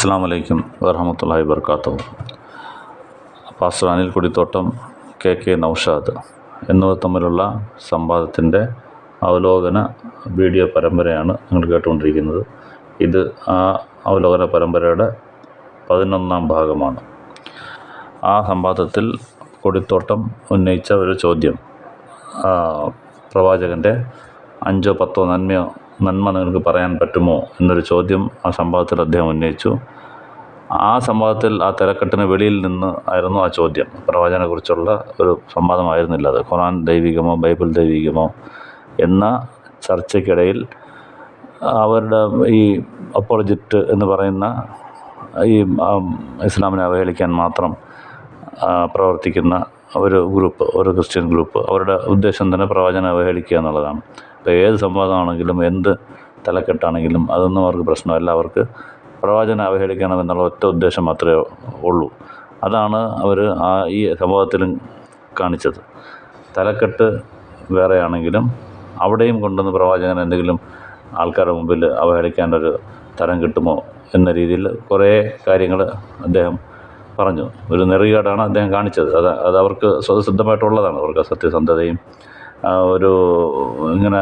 അസ്സലാമു അലൈക്കും വറഹ്മത്തുള്ളാഹി വബറകാതുഹു. പാസ്റ്റർ അനിൽ കൊടിത്തോട്ടം, കെ നൗഷാദ് എന്നിവർ തമ്മിലുള്ള സംവാദത്തിൻ്റെ അവലോകന വീഡിയോ പരമ്പരയാണ് നിങ്ങൾ കേട്ടുകൊണ്ടിരിക്കുന്നത്. ഇത് ആ അവലോകന പരമ്പരയുടെ 11ാം ഭാഗമാണ്. ആ സംവാദത്തിൽ കൊടിത്തോട്ടം ഉന്നയിച്ച ഒരു ചോദ്യം, പ്രവാചകൻ്റെ 5 10 നന്മ നിങ്ങൾക്ക് പറയാൻ പറ്റുമോ എന്നൊരു ചോദ്യം ആ സംവാദത്തിൽ അദ്ദേഹം ഉന്നയിച്ചു. ആ സംവാദത്തിൽ ആ തിരക്കെട്ടിന് വെളിയിൽ നിന്ന് ആയിരുന്നു ആ ചോദ്യം. പ്രവാചകനെക്കുറിച്ചുള്ള ഒരു സംവാദമായിരുന്നില്ല അത്. ഖുർആൻ ദൈവികമോ ബൈബിൾ ദൈവികമോ എന്ന ചർച്ചയ്ക്കിടയിൽ അവരുടെ ഈ അപ്പോളജിറ്റ് എന്ന് പറയുന്ന ഈ ഇസ്ലാമിനെ അവഹേളിക്കാൻ മാത്രം പ്രവർത്തിക്കുന്ന ഒരു ക്രിസ്ത്യൻ ഗ്രൂപ്പ്, അവരുടെ ഉദ്ദേശം തന്നെ പ്രവാചകനെ അവഹേളിക്കുക എന്നുള്ളതാണ്. ഇപ്പോൾ ഏത് സംവാദമാണെങ്കിലും എന്ത് തലക്കെട്ടാണെങ്കിലും അതൊന്നും അവർക്ക് പ്രശ്നമല്ല. അവർക്ക് പ്രവാചകനെ അവഹേളിക്കണമെന്നുള്ള ഒറ്റ ഉദ്ദേശം മാത്രമേ ഉള്ളൂ. അതാണ് അവർ ഈ സംവാദത്തിലും കാണിച്ചത്. തലക്കെട്ട് വേറെയാണെങ്കിലും അവിടെയും കൊണ്ടുവന്ന് പ്രവാചകൻ എന്തെങ്കിലും ആൾക്കാരുടെ മുമ്പിൽ അവഹേളിക്കാനൊരു തരം കിട്ടുമോ എന്ന രീതിയിൽ കുറേ കാര്യങ്ങൾ അദ്ദേഹം പറഞ്ഞു. ഒരു നെറികേടാണ് അദ്ദേഹം കാണിച്ചത്. അത് അവർക്ക് സ്വതസിദ്ധമായിട്ടുള്ളതാണ്. അവർക്ക് സത്യസന്ധതയും ഇങ്ങനെ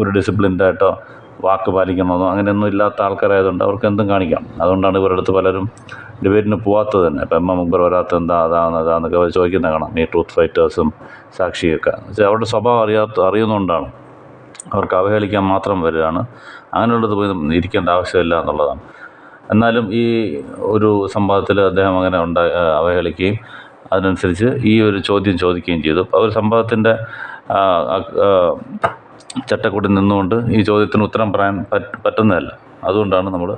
ഒരു ഡിസിപ്ലിൻഡായിട്ടോ വാക്ക് പാലിക്കണമെന്നോ അങ്ങനെയൊന്നും ഇല്ലാത്ത ആൾക്കാരായതുകൊണ്ട് അവർക്ക് എന്തും കാണിക്കാം. അതുകൊണ്ടാണ് ഇവരുടെ അടുത്ത് പലരും ഡിബേറ്റിന് പോകാത്തത് തന്നെ. ഇപ്പം എം മുമ്പ് വരാത്ത അതാന്നൊക്കെ അവർ ചോദിക്കുന്നത് കാണാം. ഈ ട്രൂത്ത് ഫൈറ്റേഴ്സും സാക്ഷിയൊക്കെ അവരുടെ സ്വഭാവം അറിയുന്നതുകൊണ്ടാണ്. അവർക്ക് അവഹേളിക്കാൻ മാത്രം വരികയാണ്. അങ്ങനെയുള്ളത് പോയി ഇരിക്കേണ്ട ആവശ്യമില്ല എന്നുള്ളതാണ്. എന്നാലും ഈ ഒരു സംവാദത്തിൽ അദ്ദേഹം അങ്ങനെ അവഹേളിക്കുകയും അതിനനുസരിച്ച് ഈ ഒരു ചോദ്യം ചോദിക്കുകയും ചെയ്തു. അവർ സംവാദത്തിൻ്റെ ചട്ടക്കൂടിൽ നിന്നുകൊണ്ട് ഈ ചോദ്യത്തിന് ഉത്തരം പറയാൻ പറ്റുന്നതല്ല. അതുകൊണ്ടാണ് നമ്മൾ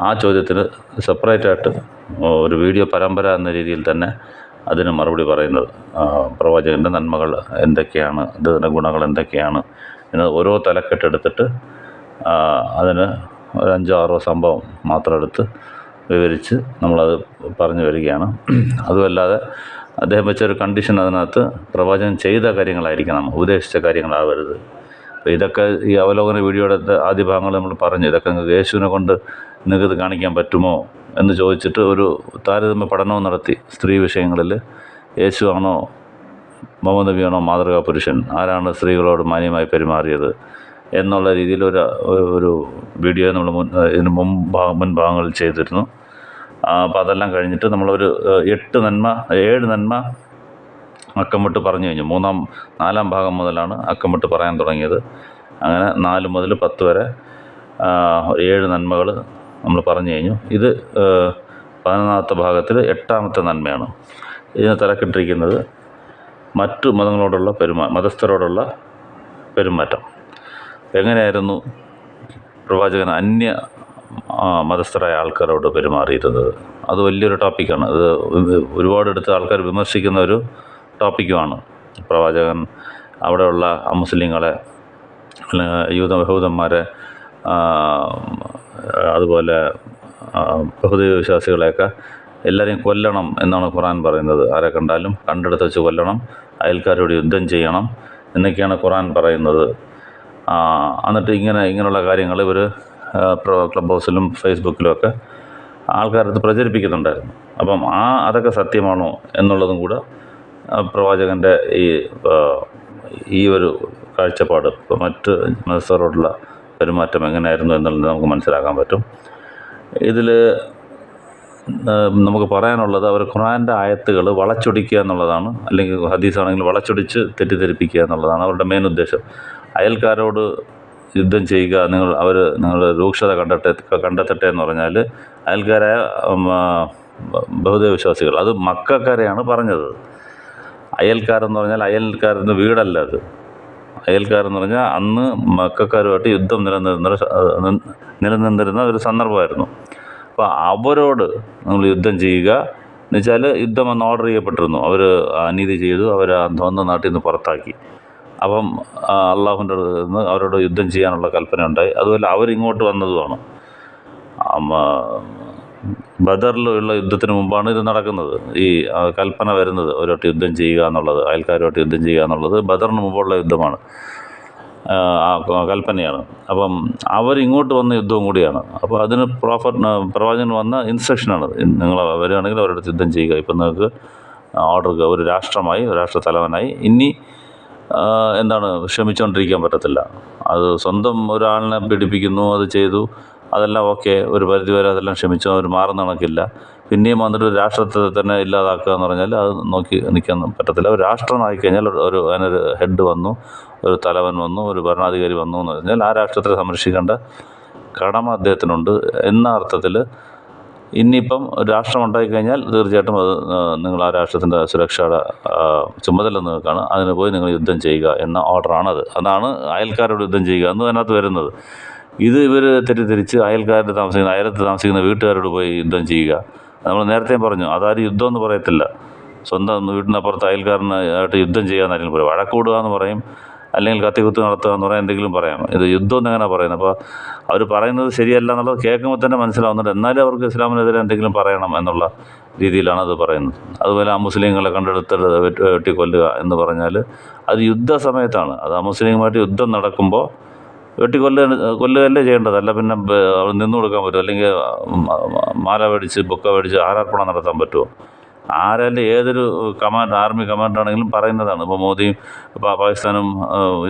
ആ ചോദ്യത്തിന് സെപ്പറേറ്റായിട്ട് ഒരു വീഡിയോ പരമ്പര എന്ന രീതിയിൽ തന്നെ അതിന് മറുപടി പറയുന്നത്. പ്രവാചകൻ്റെ നന്മകൾ എന്തൊക്കെയാണ്, ഇതിൻ്റെ ഗുണങ്ങൾ എന്തൊക്കെയാണ് എന്ന് ഓരോ തലക്കെട്ടെടുത്തിട്ട് അതിന് ഒരു 5-6 സംഭവം മാത്രം എടുത്ത് വിവരിച്ച് നമ്മളത് പറഞ്ഞു വരികയാണ്. അതുമല്ലാതെ അദ്ദേഹം വെച്ചൊരു കണ്ടീഷൻ അതിനകത്ത് പ്രവാചകൻ ചെയ്ത കാര്യങ്ങളായിരിക്കണം, ഉപദേശിച്ച കാര്യങ്ങളാവരുത്. അപ്പോൾ ഇതൊക്കെ ഈ അവലോകന വീഡിയോയുടെ ആദ്യ ഭാഗങ്ങൾ നമ്മൾ പറഞ്ഞു. ഇതൊക്കെ യേശുവിനെ കൊണ്ട് നിങ്ങൾക്ക് കാണിക്കാൻ പറ്റുമോ എന്ന് ചോദിച്ചിട്ട് ഒരു താരതമ്യ പഠനവും നടത്തി. സ്ത്രീ വിഷയങ്ങളിൽ യേശു ആണോ മുഹമ്മദ് നബിയാണോ മാതൃകാ പുരുഷൻ, ആരാണ് സ്ത്രീകളോട് മാന്യമായി പെരുമാറിയത് എന്നുള്ള രീതിയിൽ ഒരു വീഡിയോ നമ്മൾ മുൻ ഭാഗങ്ങളിൽ ചെയ്തിരുന്നു. അപ്പോൾ അതെല്ലാം കഴിഞ്ഞിട്ട് നമ്മളൊരു 7 നന്മ അക്കമിട്ട് പറഞ്ഞു കഴിഞ്ഞു. 4ാം ഭാഗം മുതലാണ് അക്കമിട്ട് പറയാൻ തുടങ്ങിയത്. അങ്ങനെ 4 മുതൽ 10 വരെ 7 നന്മകൾ നമ്മൾ പറഞ്ഞു കഴിഞ്ഞു. ഇത് 11ാമത്തെ ഭാഗത്തിൽ 8ാമത്തെ നന്മയാണ്. ഇതിന് തലക്കെട്ടിരിക്കുന്നത് മറ്റു മതങ്ങളോടുള്ള മതസ്ഥരോടുള്ള പെരുമാറ്റം. എങ്ങനെയായിരുന്നു പ്രവാചകൻ അന്യ മതസ്ഥരായ ആൾക്കാരോട് പെരുമാറിയിരുന്നത്? അത് വലിയൊരു ടോപ്പിക്കാണ്. അത് ഒരുപാടെടുത്ത് ആൾക്കാർ വിമർശിക്കുന്ന ഒരു ടോപ്പിക്കുമാണ്. പ്രവാചകൻ അവിടെയുള്ള മുസ്ലിങ്ങളെ, യഹൂദന്മാരെ, അതുപോലെ ബഹുദൈവ വിശ്വാസികളെയൊക്കെ എല്ലാവരെയും കൊല്ലണം എന്നാണ് ഖുർആൻ പറയുന്നത്. ആരെ കണ്ടാലും കണ്ടെടുത്ത് വെച്ച് കൊല്ലണം, അയൽക്കാരോട് യുദ്ധം ചെയ്യണം എന്നൊക്കെയാണ് ഖുർആൻ പറയുന്നത്. എന്നിട്ട് ഇങ്ങനെയുള്ള കാര്യങ്ങൾ ഇവർ ക്ലബ് ഹൗസിലും ഫേസ്ബുക്കിലും ഒക്കെ ആൾക്കാരടുത്ത് പ്രചരിപ്പിക്കുന്നുണ്ടായിരുന്നു. അപ്പം അതൊക്കെ സത്യമാണോ എന്നുള്ളതും കൂടെ പ്രവാചകൻ്റെ ഈ ഒരു കാഴ്ചപ്പാട്, മറ്റ് മതസ്ഥരോടുള്ള പെരുമാറ്റം എങ്ങനെയായിരുന്നു എന്നുള്ളത് നമുക്ക് മനസ്സിലാക്കാൻ പറ്റും. ഇതിൽ നമുക്ക് പറയാനുള്ളത്, അവർ ഖുർആൻ്റെ ആയത്തുകൾ വളച്ചൊടിക്കുക എന്നുള്ളതാണ്. അല്ലെങ്കിൽ ഹദീസാണെങ്കിൽ വളച്ചൊടിച്ച് തെറ്റിദ്ധരിപ്പിക്കുക എന്നുള്ളതാണ് അവരുടെ മെയിൻ ഉദ്ദേശം. അയൽക്കാരോട് യുദ്ധം ചെയ്യുക, നിങ്ങൾ രൂക്ഷത കണ്ടെത്തട്ടെ എന്ന് പറഞ്ഞാൽ അയൽക്കാരായ ബഹുദൈവ വിശ്വാസികൾ, അത് മക്കക്കാരെയാണ് പറഞ്ഞത്. അയൽക്കാരെന്ന് പറഞ്ഞാൽ അയൽക്കാരെന്ന് വീടല്ല അത്. അയൽക്കാരെന്ന് പറഞ്ഞാൽ അന്ന് മക്കക്കാരുമായിട്ട് യുദ്ധം നിലനിന്നിരുന്ന ഒരു സന്ദർഭമായിരുന്നു. അപ്പോൾ അവരോട് നമ്മൾ യുദ്ധം ചെയ്യുക എന്ന് വെച്ചാൽ യുദ്ധം അന്ന് ഓർഡർ ചെയ്യപ്പെട്ടിരുന്നു. അവർ അനീതി ചെയ്തു, അവർ സ്വന്തം നാട്ടിൽ നിന്ന് പുറത്താക്കി. അപ്പം അള്ളാഹുവിൻ്റെ നിന്ന് അവരോട് യുദ്ധം ചെയ്യാനുള്ള കൽപ്പന ഉണ്ടായി. അതുപോലെ അവരിങ്ങോട്ട് വന്നതുമാണ്. ബദറിലുള്ള യുദ്ധത്തിന് മുമ്പാണ് ഇത് നടക്കുന്നത്. ഈ കൽപ്പന വരുന്നത് അവരോട്ട് യുദ്ധം ചെയ്യുക എന്നുള്ളത്, അയൽക്കാരുമായിട്ട് യുദ്ധം ചെയ്യുക എന്നുള്ളത് ബദറിന് മുമ്പുള്ള യുദ്ധമാണ്. കൽപ്പനയാണ്. അപ്പം അവരിങ്ങോട്ട് വന്ന യുദ്ധവും കൂടിയാണ്. അപ്പോൾ അതിന് പ്രവാചകൻ വന്ന ഇൻസ്ട്രക്ഷനാണ്. നിങ്ങൾ വരികയാണെങ്കിൽ അവരുടെ അടുത്ത് യുദ്ധം ചെയ്യുക. ഇപ്പം നിങ്ങൾക്ക് ഓർഡർ ഒരു രാഷ്ട്രമായി, രാഷ്ട്ര തലവനായി ഇനി എന്താണ് ക്ഷമിച്ചുകൊണ്ടിരിക്കാൻ പറ്റത്തില്ല. അത് സ്വന്തം ഒരാളിനെ പീഡിപ്പിക്കുന്നു, അത് ചെയ്തു, അതെല്ലാം ഓക്കെ, ഒരു പരിധിവരെ അതെല്ലാം ക്ഷമിച്ചു, അവർ മാറുന്ന കണക്കില്ല. പിന്നെയും വന്നിട്ട് രാഷ്ട്രത്തെ തന്നെ ഇല്ലാതാക്കുക എന്ന് പറഞ്ഞാൽ അത് നോക്കി നിൽക്കാൻ പറ്റത്തില്ല. ഒരു രാഷ്ട്രമായി കഴിഞ്ഞാൽ അതിനൊരു ഹെഡ് വന്നു, ഒരു തലവൻ വന്നു, ഒരു ഭരണാധികാരി വന്നു എന്ന് പറഞ്ഞാൽ ആ രാഷ്ട്രത്തെ സംരക്ഷിക്കേണ്ട കടമ അദ്ദേഹത്തിനുണ്ട് എന്ന അർത്ഥത്തിൽ ഇനിയിപ്പം ഒരു രാഷ്ട്രം ഉണ്ടായിക്കഴിഞ്ഞാൽ തീർച്ചയായിട്ടും അത് നിങ്ങൾ ആ രാഷ്ട്രത്തിൻ്റെ സുരക്ഷയുടെ ചുമതല നിങ്ങൾക്കാണ്. അതിന് പോയി നിങ്ങൾ യുദ്ധം ചെയ്യുക എന്ന ഓർഡറാണത്. അതാണ് അയൽക്കാരോട് യുദ്ധം ചെയ്യുക എന്ന് അതിനകത്ത് വരുന്നത്. ഇത് ഇവർ തെറ്റിദ്ധരിച്ച് അയൽത്ത് താമസിക്കുന്ന വീട്ടുകാരോട് പോയി യുദ്ധം ചെയ്യുക. നമ്മൾ നേരത്തെ പറഞ്ഞു, അതാരും യുദ്ധം എന്ന് പറയത്തില്ല. സ്വന്തം വീടിനപ്പുറത്ത് അയൽക്കാരനായിട്ട് യുദ്ധം ചെയ്യാമെന്നായിരിക്കും പറയും. വഴക്കൂടുക എന്ന് പറയും, അല്ലെങ്കിൽ കത്തിക്കുത്ത് നടത്തുക എന്ന് പറയാൻ എന്തെങ്കിലും പറയാം. ഇത് യുദ്ധം എന്നെങ്ങനെ പറയുന്നത്? അപ്പോൾ അവർ പറയുന്നത് ശരിയല്ല എന്നുള്ളത് കേൾക്കുമ്പോൾ തന്നെ മനസ്സിലാവുന്നുണ്ട്. എന്നാലും അവർക്ക് ഇസ്ലാമിനെതിരെ എന്തെങ്കിലും പറയണം എന്നുള്ള രീതിയിലാണ് അത് പറയുന്നത്. അതുപോലെ ആ മുസ്ലിങ്ങളെ കണ്ടെടുത്ത് വെട്ടിക്കൊല്ലുക എന്ന് പറഞ്ഞാൽ അത് യുദ്ധസമയത്താണ്. അത് ആ മുസ്ലിങ്ങളുമായിട്ട് യുദ്ധം നടക്കുമ്പോൾ കൊല്ലുകയല്ലേ ചെയ്യേണ്ടത്. അല്ല പിന്നെ നിന്നു കൊടുക്കാൻ പറ്റുമോ? അല്ലെങ്കിൽ മാല മേടിച്ച് ബൊക്ക മേടിച്ച് ആരാർപ്പണം നടത്താൻ പറ്റുമോ? ആരല്ലേ ഏതൊരു ആർമി കമാൻഡറാണെങ്കിലും പറയുന്നതാണ്. ഇപ്പോൾ മോദിയും പാകിസ്ഥാനും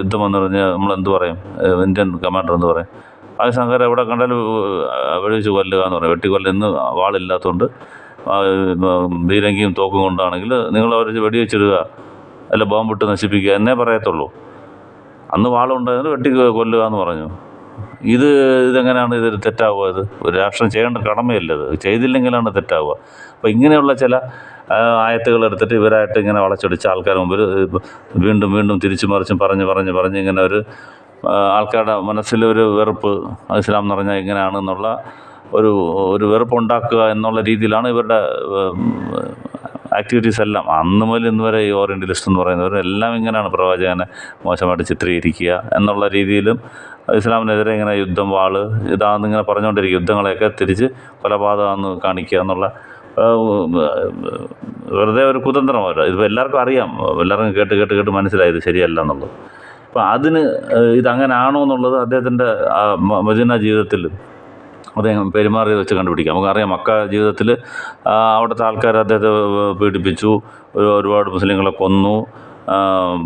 യുദ്ധം വന്നു കഴിഞ്ഞാൽ നമ്മളെന്ത് പറയും? ഇന്ത്യൻ കമാൻഡർ എന്ത് പറയും? പാകിസ്ഥാൻകാരെ എവിടെ കണ്ടാലും വെടിവെച്ച് കൊല്ലുക എന്ന് പറയും. വെട്ടിക്കൊല്ലുക. ഇന്ന് വാളില്ലാത്തതുകൊണ്ട് ബീരങ്കിയും തോക്കും കൊണ്ടാണെങ്കിൽ നിങ്ങൾ അവർ വെടിവെച്ചിടുക, അല്ല ബോംബിട്ട് നശിപ്പിക്കുക എന്നേ പറയത്തുള്ളൂ. അന്ന് വാളുണ്ടായിരുന്നു, വെട്ടി കൊല്ലുക എന്ന് പറഞ്ഞു. ഇതെങ്ങനെയാണ് ഇതൊരു തെറ്റാവുക? ഇത് ഒരു രാഷ്ട്രം ചെയ്യേണ്ട കടമയല്ല. ഇത് ചെയ്തില്ലെങ്കിലാണ് തെറ്റാവുക. അപ്പോൾ ഇങ്ങനെയുള്ള ചില ആയത്തുകൾ എടുത്തിട്ട് ഇവരായിട്ട് ഇങ്ങനെ വളച്ചൊടിച്ച് ആൾക്കാർ മുമ്പിൽ വീണ്ടും വീണ്ടും തിരിച്ചു മറിച്ചും പറഞ്ഞ് ഇങ്ങനെ ആൾക്കാരുടെ മനസ്സിലൊരു വെറുപ്പ്, ഇസ്ലാം എന്ന് പറഞ്ഞാൽ ഇങ്ങനെയാണെന്നുള്ള ഒരു വെറുപ്പുണ്ടാക്കുക എന്നുള്ള രീതിയിലാണ് ഇവരുടെ ആക്ടിവിറ്റീസ് എല്ലാം. അന്ന് മുതൽ ഇന്ന് വരെ ഈ ഓറിയൻ്റലിസ്റ്റ് എന്ന് പറയുന്നവർ എല്ലാം ഇങ്ങനെയാണ് പ്രവാചകനെ മോശമായിട്ട് ചിത്രീകരിക്കുക എന്നുള്ള രീതിയിലും ഇസ്ലാമിനെതിരെ ഇങ്ങനെ യുദ്ധം, വാള്, ഇതാണെന്നിങ്ങനെ പറഞ്ഞുകൊണ്ടിരിക്കും. യുദ്ധങ്ങളെയൊക്കെ തിരിച്ച് കൊലപാതകമെന്ന് കാണിക്കുക എന്നുള്ള വെറുതെ ഒരു കുതന്ത്രമാണ്. ഇതിപ്പോൾ എല്ലാവർക്കും അറിയാം, എല്ലാവർക്കും കേട്ട് മനസ്സിലായി ഇത് ശരിയല്ല എന്നുള്ളത്. അപ്പം അതിന് ഇതങ്ങനെയാണോ എന്നുള്ളത് അദ്ദേഹത്തിൻ്റെ മദീന ജീവിതത്തിൽ അദ്ദേഹം പെരുമാറിയത് വെച്ച് കണ്ടുപിടിക്കാം. നമുക്കറിയാം, മക്ക ജീവിതത്തിൽ അവിടുത്തെ ആൾക്കാർ അദ്ദേഹത്തെ പീഡിപ്പിച്ചു, ഒരുപാട് മുസ്ലിങ്ങളെ കൊന്നു,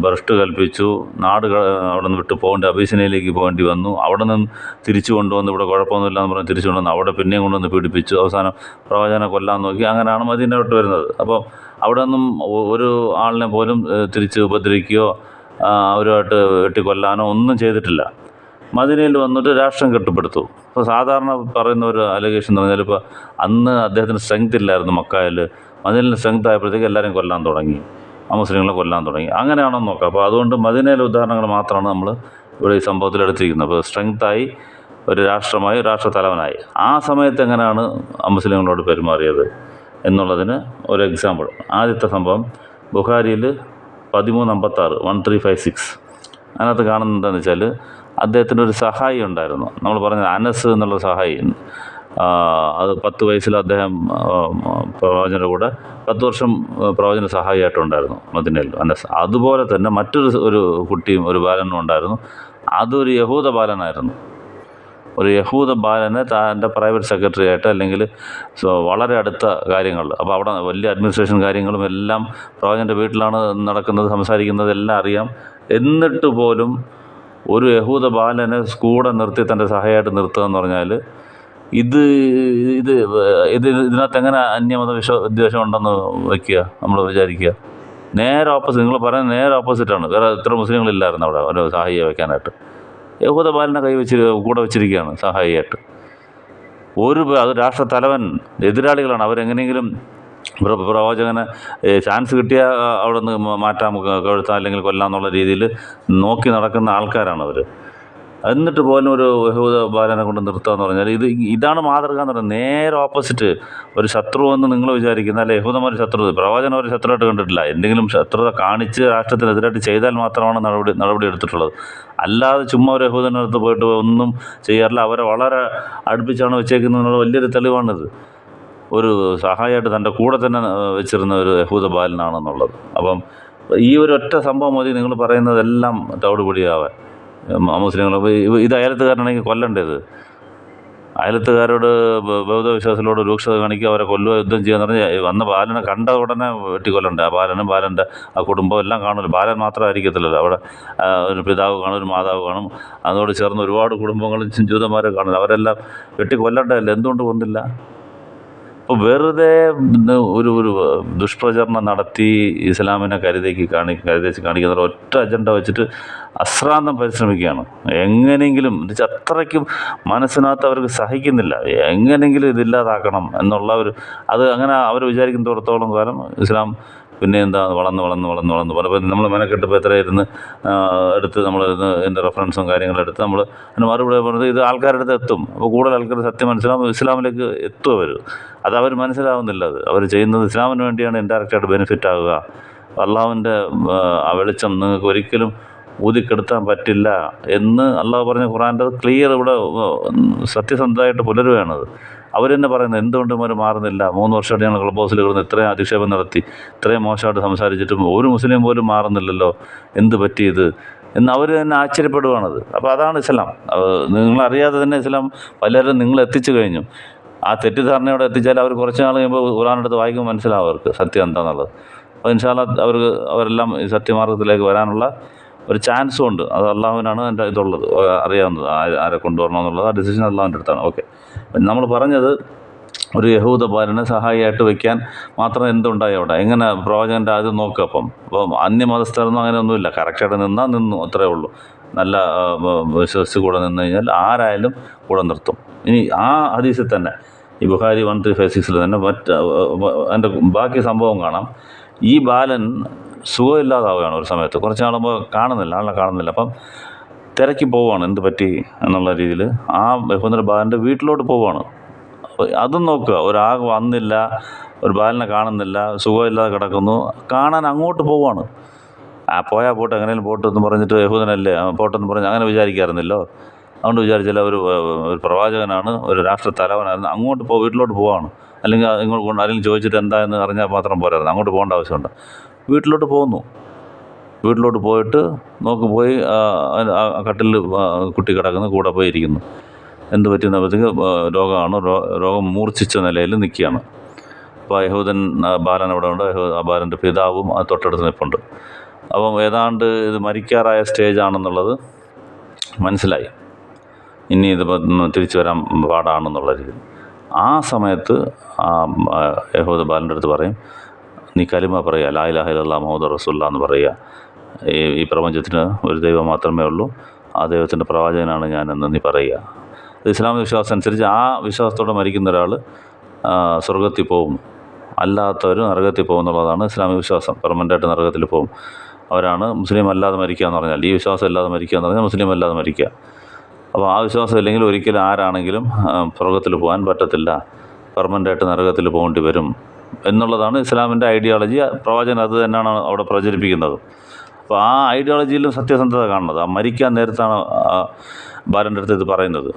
ഭ്രഷ്ട് കൽപ്പിച്ചു, അവിടെ നിന്ന് വിട്ട് അബീസിനിയയിലേക്ക് പോകേണ്ടി വന്നു. അവിടെ നിന്ന് തിരിച്ചു കൊണ്ടുവന്ന് ഇവിടെ കുഴപ്പമൊന്നുമില്ല എന്ന് പറഞ്ഞ് തിരിച്ചു കൊണ്ടുവന്ന് അവിടെ പിന്നെയും കൊണ്ടുവന്ന് പീഡിപ്പിച്ചു. അവസാനം പ്രവാചകനെ കൊല്ലാൻ നോക്കി. അങ്ങനെയാണ് മദീന വിട്ട് വരുന്നത്. അപ്പോൾ അവിടെ നിന്നും ഒരു ആളിനെ പോലും തിരിച്ച് ഉപദ്രവിക്കുകയോ അവരുമായിട്ട് വെട്ടിക്കൊല്ലാനോ ഒന്നും ചെയ്തിട്ടില്ല. മദീനയിൽ വന്നിട്ട് രാഷ്ട്രം കെട്ടിപ്പടുത്തു. ഇപ്പോൾ സാധാരണ പറയുന്ന ഒരു അലിഗേഷൻ എന്ന് പറഞ്ഞാൽ, ഇപ്പോൾ അന്ന് അദ്ദേഹത്തിന് സ്ട്രെങ്ത് ഇല്ലായിരുന്നു മക്കയിൽ. മദീനയിൽ സ്ട്രെങ്ത് ആയപ്പോഴത്തേക്ക് എല്ലാവരെയും കൊല്ലാൻ തുടങ്ങി, ആ മുസ്ലിങ്ങളെ കൊല്ലാൻ തുടങ്ങി. അങ്ങനെയാണോ നോക്കാം. അപ്പോൾ അതുകൊണ്ട് മദീനയിലെ ഉദാഹരണങ്ങൾ മാത്രമാണ് നമ്മൾ ഇവിടെ ഈ സംഭവത്തിൽ എടുത്തിരിക്കുന്നത്. അപ്പോൾ സ്ട്രെങ്തായി ഒരു രാഷ്ട്രമായി, രാഷ്ട്രത്തലവനായി ആ സമയത്ത് എങ്ങനെയാണ് മുസ്ലിങ്ങളോട് പെരുമാറിയത് എന്നുള്ളതിന് ഒരു എക്സാമ്പിൾ. ആദ്യത്തെ സംഭവം ബുഖാരിയിൽ 1356 1356 അതിനകത്ത് കാണുന്നത് എന്താണെന്ന് വെച്ചാൽ, അദ്ദേഹത്തിന് ഒരു സഹായി ഉണ്ടായിരുന്നു. നമ്മൾ പറഞ്ഞ അനസ് എന്നുള്ള സഹായി. അത് 10 വയസ്സിൽ അദ്ദേഹം പ്രവാചകൻ്റെ കൂടെ 10 വർഷം പ്രവാചകൻ്റെ സഹായിയായിട്ടുണ്ടായിരുന്നു മദീനയിൽ അനസ്. അതുപോലെ തന്നെ മറ്റൊരു കുട്ടിയും ഒരു ബാലനും ഉണ്ടായിരുന്നു. അതൊരു യഹൂദ ബാലനായിരുന്നു. ഒരു യഹൂദ ബാലനെ തൻ്റെ പ്രൈവറ്റ് സെക്രട്ടറി ആയിട്ട്, അല്ലെങ്കിൽ വളരെ അടുത്ത കാര്യങ്ങൾ, അപ്പോൾ അവിടെ വലിയ അഡ്മിനിസ്ട്രേഷൻ കാര്യങ്ങളും എല്ലാം പ്രവാചകൻ്റെ വീട്ടിലാണ് നടക്കുന്നത്, സംസാരിക്കുന്നത് എല്ലാം അറിയാം. എന്നിട്ട് പോലും ഒരു യഹൂദ ബാലനെ കൂടെ നിർത്തി തൻ്റെ സഹായമായിട്ട് നിർത്തുക എന്ന് പറഞ്ഞാൽ ഇതിനകത്ത് എങ്ങനെ അന്യമത വിദ്വേഷം ഉണ്ടെന്ന് വയ്ക്കുക, നമ്മൾ വിചാരിക്കുക. നേരെ ഓപ്പോസിറ്റ്, നിങ്ങൾ പറയുന്നത് നേരെ ഓപ്പോസിറ്റാണ്. വേറെ ഇത്ര മുസ്ലിങ്ങളില്ലായിരുന്നു അവിടെ ഒരു സഹായിയെ വയ്ക്കാനായിട്ട്. യഹൂദ ബാലനെ കൂടെ വെച്ചിരിക്കുകയാണ് സഹായിയായിട്ട്. അത് രാഷ്ട്രത്തലവൻ, എതിരാളികളാണ്. അവരെങ്ങനെയെങ്കിലും പ്രവാചകനെ ചാൻസ് കിട്ടിയാൽ അവിടെ നിന്ന് മാറ്റാം, കഴുത്താം, അല്ലെങ്കിൽ കൊല്ലാന്നുള്ള രീതിയിൽ നോക്കി നടക്കുന്ന ആൾക്കാരാണ് അവർ. എന്നിട്ട് പോലും ഒരു യഹൂദ ബാലനെ കൊണ്ട് നിർത്തുക എന്ന് പറഞ്ഞാൽ ഇതാണ് മാതൃക എന്ന് പറയുന്നത്. നേരെ ഓപ്പോസിറ്റ്. ഒരു ശത്രു എന്ന് നിങ്ങൾ വിചാരിക്കുന്ന, അല്ലെ യഹൂദന്മാർ ശത്രു, പ്രവാചകൻ ഒരു ശത്രുവായിട്ട് കണ്ടിട്ടില്ല. എന്തെങ്കിലും ശത്രുത കാണിച്ച് രാഷ്ട്രത്തിനെതിരായിട്ട് ചെയ്താൽ മാത്രമാണ് നടപടി എടുത്തിട്ടുള്ളത്. അല്ലാതെ ചുമ്മാ ഒരു യഹൂദനടുത്ത് പോയിട്ട് ഒന്നും ചെയ്യാറില്ല. അവരെ വളരെ അടുപ്പിച്ചാണ് വെച്ചേക്കുന്നത്. വലിയൊരു തെളിവാണിത്. ഒരു സഹായമായിട്ട് തൻ്റെ കൂടെ തന്നെ വെച്ചിരുന്ന ഒരു യഹൂദ ബാലനാണെന്നുള്ളത്. അപ്പം ഈ ഒരു ഒറ്റ സംഭവം മതി നിങ്ങൾ പറയുന്നതെല്ലാം തവിടുപൊടിയാവാൻ. മുസ്ലിങ്ങൾ. ഇത് അയലത്തുകാരനാണെങ്കിൽ കൊല്ലണ്ടേത്. അയലത്തുകാരോട് ബൗദ്ധവിശ്വാസത്തിലോട് രൂക്ഷത കാണിക്കുക, അവരെ കൊല്ലുക, യുദ്ധം ചെയ്യാന്ന് പറഞ്ഞാൽ വന്ന ബാലനെ കണ്ട ഉടനെ വെട്ടിക്കൊല്ലണ്ടേ? ആ ബാലനും ബാലൻ്റെ ആ കുടുംബം എല്ലാം കാണുമല്ലോ. ബാലൻ മാത്രമായിരിക്കത്തില്ലല്ലോ അവിടെ. ഒരു പിതാവ് കാണും, ഒരു മാതാവ് കാണും, അതോട് ചേർന്ന് ഒരുപാട് കുടുംബങ്ങളും ജൂതന്മാരെ കാണും. അവരെല്ലാം വെട്ടിക്കൊല്ലണ്ടല്ലേ? എന്തുകൊണ്ട് കൊന്നില്ല? അപ്പോൾ വെറുതെ ഒരു ദുഷ്പ്രചരണം നടത്തി ഇസ്ലാമിനെ കരുതേച്ച് കാണിക്കുന്ന ഒറ്റ അജണ്ട വെച്ചിട്ട് അശ്രാന്തം പരിശ്രമിക്കുകയാണ്. എങ്ങനെയെങ്കിലും അത്രയ്ക്കും മനസ്സിനകത്ത് അവർക്ക് സഹിക്കുന്നില്ല, എങ്ങനെയെങ്കിലും ഇതില്ലാതാക്കണം എന്നുള്ള അത് അങ്ങനെ അവർ വിചാരിക്കുന്നിടത്തോളം കാലം ഇസ്ലാം പിന്നെ എന്താ വളർന്ന് പലപ്പോൾ നമ്മൾ മെനക്കെട്ടിപ്പോൾ എത്രയായിരുന്നു എടുത്ത് നമ്മളിരുന്ന് എൻ്റെ റെഫറൻസും കാര്യങ്ങളും എടുത്ത് നമ്മൾ അതിന് മറുപടി പറഞ്ഞത് ഇത് ആൾക്കാരുടെ അടുത്ത് എത്തും. അപ്പോൾ കൂടുതൽ ആൾക്കാർ സത്യം മനസ്സിലാവും, ഇസ്ലാമിലേക്ക് എത്തും അവർ. അതവർ മനസ്സിലാവുന്നില്ല. അവർ ചെയ്യുന്നത് ഇസ്ലാമിന് വേണ്ടിയാണ്, ഇൻഡയറക്റ്റായിട്ട് ബെനിഫിറ്റ് ആകുക. അള്ളാഹുവിൻ്റെ ആ വെളിച്ചം നിങ്ങൾക്ക് ഒരിക്കലും ഊതിക്കെടുത്താൻ പറ്റില്ല എന്ന് അള്ളാഹു പറഞ്ഞ ഖുർആൻ്റെ ക്ലിയർ ഇവിടെ സത്യസന്ധമായിട്ട് പുലരുകയാണത്. അവർ തന്നെ പറയുന്നത് എന്തുകൊണ്ട് അവർ മാറുന്നില്ല? 3 വർഷമായിട്ട് ഞങ്ങൾ ക്ലബ് ഹൗസിൽ കിടന്ന് ഇത്രയും അധിക്ഷേപം നടത്തി, ഇത്രയും മോശമായിട്ട് സംസാരിച്ചിട്ടും ഒരു മുസ്ലിം പോലും മാറുന്നില്ലല്ലോ, എന്ത് പറ്റിയത് എന്ന് അവർ തന്നെ ആശ്ചര്യപ്പെടുകയാണത്. അപ്പോൾ അതാണ് ഇസ്ലാം. നിങ്ങളറിയാതെ തന്നെ ഇസ്ലാം പലരും നിങ്ങളെത്തിച്ചു കഴിഞ്ഞു. ആ തെറ്റിദ്ധാരണയോടെ എത്തിച്ചാൽ അവർ കുറച്ച് നാൾ കഴിയുമ്പോൾ ഖുർആനെടുത്ത് വായിക്കുമ്പോൾ മനസ്സിലാവും അവർക്ക് സത്യം എന്താണെന്നുള്ളത്. അപ്പോൾ ഇൻഷാ അല്ലാഹ് അവരെല്ലാം ഈ സത്യമാർഗ്ഗത്തിലേക്ക് വരാനുള്ള ഒരു ചാൻസും ഉണ്ട്. അത് അള്ളാഹുവിനാണ് എൻ്റെ ഇതുള്ളത്, അറിയാവുന്നത് ആരെ കൊണ്ടുവരണമെന്നുള്ളത്. ആ ഡിസിഷൻ അള്ളാഹുവിൻ്റെ അടുത്താണ്. ഓക്കെ, നമ്മൾ പറഞ്ഞത് ഒരു യഹൂദ ബാലനെ സഹായിയായിട്ട് വയ്ക്കാൻ മാത്രം എന്തുണ്ടായി അവിടെ? എങ്ങനെ പ്രവാചകൻ്റെ അത് നോക്കുക. അപ്പം അന്യമതസ്ഥരൊന്നും അങ്ങനെയൊന്നുമില്ല. കറക്റ്റായിട്ട് നിന്നു, അത്രേ ഉള്ളൂ. നല്ല വിശ്വസിച്ച് കൂടെ നിന്ന് കഴിഞ്ഞാൽ ആരായാലും കൂടെ നിർത്തും. ഇനി ആ ഹദീസിൽ തന്നെ ഈ ബുഖാരി 1356 തന്നെ അതിൻ്റെ ബാക്കി സംഭവം കാണാം. ഈ ബാലൻ സുഖമില്ലാതാവുകയാണ് ഒരു സമയത്ത്. കുറച്ച് നാളുമ്പോൾ ആളെ കാണുന്നില്ല. അപ്പം തിരക്കി പോവുകയാണ്, എന്ത് പറ്റി എന്നുള്ള രീതിയിൽ. ആ യഹൂദൻ്റെ ബാലൻ്റെ വീട്ടിലോട്ട് പോവുകയാണ്. അതും നോക്കുക, ഒരാൾ വന്നില്ല, ഒരു ബാലനെ കാണുന്നില്ല, സുഖമില്ലാതെ കിടക്കുന്നു, കാണാൻ അങ്ങോട്ട് പോവുകയാണ്. പോയാൽ പോട്ടെ, എങ്ങനെയും പോട്ടെ എന്ന് പറഞ്ഞിട്ട് യഹൂദനല്ലേ പോട്ടെന്ന് പറഞ്ഞ് അങ്ങനെ വിചാരിക്കാറുന്നില്ലോ. അതുകൊണ്ട് വിചാരിച്ചില്ല, ഒരു പ്രവാചകനാണ്, ഒരു രാഷ്ട്ര തലവനായിരുന്നു, അങ്ങോട്ട് വീട്ടിലോട്ട് പോവാണ്. അല്ലെങ്കിൽ ഇങ്ങോട്ട് ആരെങ്കിലും ചോദിച്ചിട്ട് എന്തായെന്ന് അറിഞ്ഞാൽ മാത്രം പോരായിരുന്നു, അങ്ങോട്ട് പോകേണ്ട ആവശ്യമുണ്ട്. വീട്ടിലോട്ട് പോകുന്നു. വീട്ടിലോട്ട് പോയിട്ട് പോയി കട്ടിൽ കുട്ടി കിടക്കുന്നു, കൂടെ പോയി ഇരിക്കുന്നു. എന്ത് പറ്റുന്നപ്പോഴത്തേക്ക് രോഗമാണ്, രോഗം മൂർച്ഛിച്ച നിലയിൽ നിൽക്കുകയാണ്. അപ്പോൾ യഹൂദൻ ബാലൻ അവിടെ ഉണ്ട്, ആ ബാലൻ്റെ പിതാവും ആ തൊട്ടടുത്ത് നിൽപ്പുണ്ട്. അപ്പം ഏതാണ്ട് ഇത് മരിക്കാറായ സ്റ്റേജാണെന്നുള്ളത് മനസ്സിലായി. ഇനി ഇത് തിരിച്ചു വരാൻ പാടാണെന്നുള്ള രീതി. ആ സമയത്ത് ആ യഹൂദ ബാലൻ്റെ അടുത്ത് പറയും, നീ കലിമ പറയുക, ലാ ഇലാഹ ഇല്ലല്ലാഹ് മുഹമ്മദുർ റസൂലുള്ളാഹ് എന്ന് പറയുക. ഈ പ്രപഞ്ചത്തിന് ഒരു ദൈവം മാത്രമേ ഉള്ളൂ, ആ ദൈവത്തിൻ്റെ പ്രവാചകനാണ് ഞാനെന്ന് നീ പറയുക. ഇസ്ലാമിക വിശ്വാസം അനുസരിച്ച് ആ വിശ്വാസത്തോടെ മരിക്കുന്ന ഒരാൾ സ്വർഗത്തിൽ പോകും, അല്ലാത്തവർ നരകത്തിൽ പോകും എന്നുള്ളതാണ് ഇസ്ലാമിക വിശ്വാസം. പെർമനൻ്റായിട്ട് നരകത്തിൽ പോകും. അവരാണ് മുസ്ലിം അല്ലാതെ മരിക്കുക എന്ന് പറഞ്ഞാൽ, ഈ വിശ്വാസം അല്ലാതെ മരിക്കുക എന്ന് പറഞ്ഞാൽ മുസ്ലിം അല്ലാതെ മരിക്കുക. അപ്പോൾ ആ വിശ്വാസം ഇല്ലെങ്കിൽ ഒരിക്കലും ആരാണെങ്കിലും സ്വർഗത്തിൽ പോകാൻ പറ്റത്തില്ല, പെർമനൻ്റായിട്ട് നരകത്തിൽ പോകേണ്ടി വരും എന്നുള്ളതാണ് ഇസ്ലാമിൻ്റെ ഐഡിയോളജി. പ്രവാചകൻ അത് തന്നെയാണ് അവിടെ പ്രചരിപ്പിക്കുന്നത്. അപ്പോൾ ആ ഐഡിയോളജിയിലും സത്യസന്ധത കാണുന്നത്. ആ മരിക്കാൻ നേരത്താണ് ബാലൻ്റെ അടുത്ത് ഇത് പറയുന്നത്.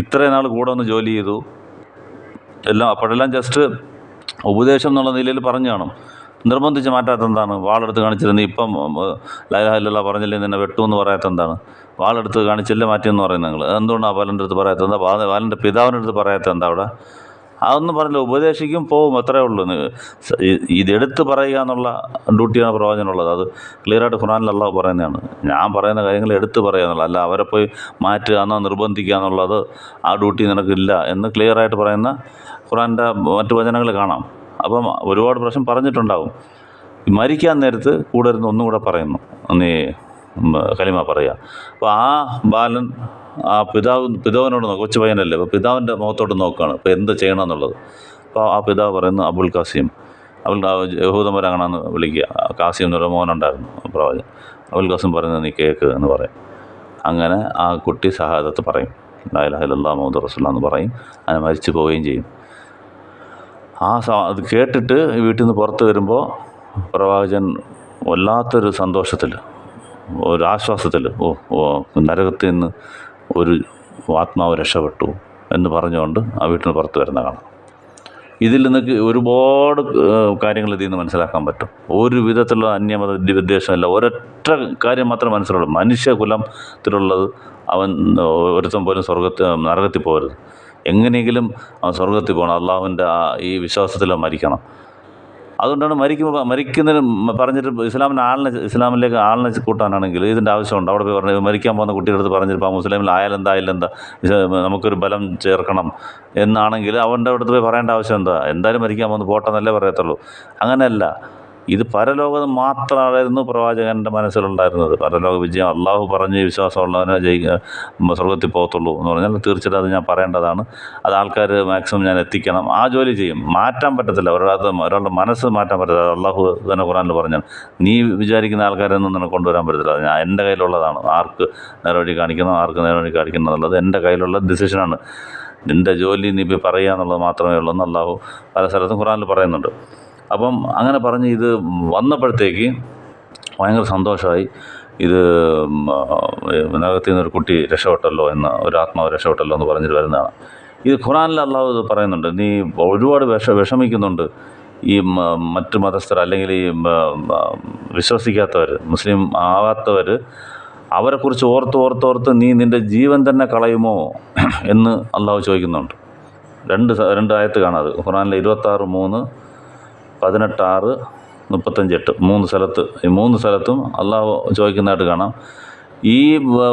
ഇത്രയും നാൾ കൂടെ ഒന്ന് ജോലി ചെയ്തു അപ്പോഴെല്ലാം ജസ്റ്റ് ഉപദേശം എന്നുള്ള നിലയിൽ പറഞ്ഞു കാണും. നിർബന്ധിച്ച് മാറ്റാത്ത എന്താണ്? വാളെടുത്ത് കാണിച്ചിരുന്നു, ഇപ്പം ലാ ഇലാഹ ഇല്ലല്ലാഹ് പറഞ്ഞില്ലേ നിന്നെ വെട്ടുമെന്ന് പറയാത്ത എന്താണ്? വാളെടുത്ത് കാണിച്ചില്ലേ മാറ്റിയെന്ന് പറയുന്നത് നിങ്ങൾ. എന്തുകൊണ്ടാണ് ബാലൻ്റെ അടുത്ത് പറയാത്ത എന്താ? ബാലൻ്റെ പിതാവിൻ്റെ അടുത്ത് പറയാത്ത എന്താ അവിടെ? അതൊന്നും പറഞ്ഞില്ല, ഉപദേശിക്കും, പോവും, അത്രേ ഉള്ളൂ. ഇതെടുത്ത് പറയുക എന്നുള്ള ഡ്യൂട്ടിയാണ് പ്രവാചകനുള്ളത്. അത് ക്ലിയറായിട്ട് ഖുർആനിൽ അല്ലാഹു പറയുന്നതാണ്. ഞാൻ പറയുന്ന കാര്യങ്ങൾ എടുത്ത് പറയുക എന്നുള്ളത്, അല്ല അവരെ പോയി മാറ്റുക എന്നോ നിർബന്ധിക്കുക എന്നുള്ളത് ആ ഡ്യൂട്ടി നിനക്കില്ല എന്ന് ക്ലിയറായിട്ട് പറയുന്ന ഖുർആൻ്റെ മറ്റു വചനങ്ങൾ കാണാം. അപ്പം ഒരുപാട് പ്രശ്നം പറഞ്ഞിട്ടുണ്ടാകും. മരിക്കാൻ നേരത്ത് കൂടെ ഇരുന്ന് ഒന്നും കൂടെ പറയുന്നു, നീ കലിമ പറയുക. അപ്പോൾ ആ ബാലൻ ആ പിതാവിനോട് കൊച്ചു പയ്യനല്ലേ, അപ്പോൾ പിതാവിൻ്റെ മുഖത്തോട്ട് നോക്കുകയാണ്, ഇപ്പോൾ എന്ത് ചെയ്യണമെന്നുള്ളത്. അപ്പോൾ ആ പിതാവ് പറയുന്നു അബുൽ ഖാസിം, യഹൂദന്മാരങ്ങനാന്ന് വിളിക്കുക. ഖാസിം എന്നൊരു മോനുണ്ടായിരുന്നു പ്രവാചകൻ. അബുൽ ഖാസിം പറയുന്നത് നീ കേൾക്ക് എന്ന് പറയും. അങ്ങനെ ആ കുട്ടി ഷഹാദത്ത് പറയും, ലാ ഇലാഹ ഇല്ലല്ലാഹ് മുഹമ്മദുർ റസൂലുള്ളാഹ് എന്ന് പറയും. അങ്ങനെ മരിച്ചു പോവുകയും ചെയ്യും. അത് കേട്ടിട്ട് വീട്ടിൽ നിന്ന് പുറത്ത് വരുമ്പോൾ പ്രവാചകൻ വല്ലാത്തൊരു സന്തോഷത്തിൽ, ഒരു ആശ്വാസത്തിൽ, നരകത്തിൽ നിന്ന് ഒരു ആത്മാവ് രക്ഷപ്പെട്ടു എന്ന് പറഞ്ഞുകൊണ്ട് ആ വീട്ടിൽ നിന്ന് പുറത്ത് വരുന്ന കാണാം. ഇതിൽ നിന്ന് ഒരുപാട് കാര്യങ്ങൾ ഇതിൽ നിന്ന് മനസ്സിലാക്കാൻ പറ്റും. ഒരു വിധത്തിലുള്ള അന്യമത വിദ്വേഷമല്ല, ഒരൊറ്റ കാര്യം മാത്രമേ മനസ്സിലുള്ളൂ: മനുഷ്യകുലത്തിലുള്ളത് അവൻ ഒരുത്തൻ പോലും നരകത്തിൽ പോകരുത്. എങ്ങനെയെങ്കിലും അവൻ സ്വർഗത്തിൽ പോകണം, അള്ളാഹുവിൻ്റെ ഈ വിശ്വാസത്തിൽ മരിക്കണം. അതുകൊണ്ടാണ് മരിക്കുന്നതിന് പറഞ്ഞിട്ട് ഇസ്ലാമിലേക്ക് ആളിനെ കൂട്ടാനാണെങ്കിൽ ഇതിൻ്റെ ആവശ്യമുണ്ട്. അവിടെ പോയി പറഞ്ഞു മരിക്കാൻ പോകുന്ന കുട്ടിയുടെ അടുത്ത് പറഞ്ഞിട്ട് ആ മുസ്ലിമിൽ ആയാലെന്താ നമുക്കൊരു ബലം ചേർക്കണം എന്നാണെങ്കിൽ അവൻ്റെ അടുത്ത് പോയി പറയേണ്ട ആവശ്യം എന്തായാലും മരിക്കാൻ പോകുന്ന പോട്ടെന്നല്ലേ പറയത്തുള്ളൂ. അങ്ങനെയല്ല, ഇത് പരലോകം മാത്രമായിരുന്നു പ്രവാചകൻ്റെ മനസ്സിലുണ്ടായിരുന്നത്. പരലോക വിജയം അള്ളാഹു പറഞ്ഞ് വിശ്വാസമുള്ളവനെ സ്വർഗത്തിൽ പോകത്തുള്ളൂ എന്ന് പറഞ്ഞാൽ തീർച്ചയായിട്ടും അത് ഞാൻ പറയേണ്ടതാണ്. അത് ആൾക്കാർ മാക്സിമം ഞാൻ എത്തിക്കണം. ആ ജോലി ചെയ്യും. മാറ്റാൻ പറ്റത്തില്ല, ഒരാളുടെ മനസ്സ് മാറ്റാൻ പറ്റത്തില്ല. അള്ളാഹു തന്നെ ഖുറാനിൽ പറഞ്ഞാൽ നീ വിചാരിക്കുന്ന ആൾക്കാരൊന്നും നിന്നെ കൊണ്ടുവരാൻ പറ്റത്തില്ല. ഞാൻ എൻ്റെ കയ്യിലുള്ളതാണ്. ആർക്ക് നേർവഴി കാണിക്കണം, ആർക്ക് നേർവഴി കാണിക്കണം എന്നുള്ളത് എൻ്റെ കയ്യിലുള്ള ഡിസിഷനാണ്. നിൻ്റെ ജോലി നീ ഇപ്പോൾ പറയുക എന്നുള്ളത് മാത്രമേ ഉള്ളൂ എന്ന് അള്ളാഹു പല സ്ഥലത്തും ഖുറാനിൽ പറയുന്നുണ്ട്. അപ്പം അങ്ങനെ പറഞ്ഞ് ഇത് വന്നപ്പോഴത്തേക്ക് ഭയങ്കര സന്തോഷമായി. ഇത് നരകത്തിൽ നിന്നൊരു കുട്ടി രക്ഷപ്പെട്ടല്ലോ എന്ന്, ഒരു ആത്മാവ് രക്ഷപ്പെട്ടല്ലോ എന്ന് പറഞ്ഞിട്ട് വരുന്നതാണ്. ഇത് ഖുറാനിൽ അള്ളാഹു ഇത് പറയുന്നുണ്ട്. നീ ഒരുപാട് വിഷമിക്കുന്നുണ്ട് ഈ മറ്റു മതസ്ഥർ, അല്ലെങ്കിൽ ഈ വിശ്വസിക്കാത്തവർ, മുസ്ലിം ആവാത്തവർ, അവരെക്കുറിച്ച് ഓർത്ത് നീ നിൻ്റെ ജീവൻ തന്നെ കളയുമോ എന്ന് അള്ളാഹു ചോദിക്കുന്നുണ്ട്. രണ്ട് ആയത്ത് കാണാതെ ഖുറാനിലെ 26:3, 18:6, 35:8 മൂന്ന് സ്ഥലത്തും അള്ളാഹു ചോദിക്കുന്നതായിട്ട് കാണാം. ഈ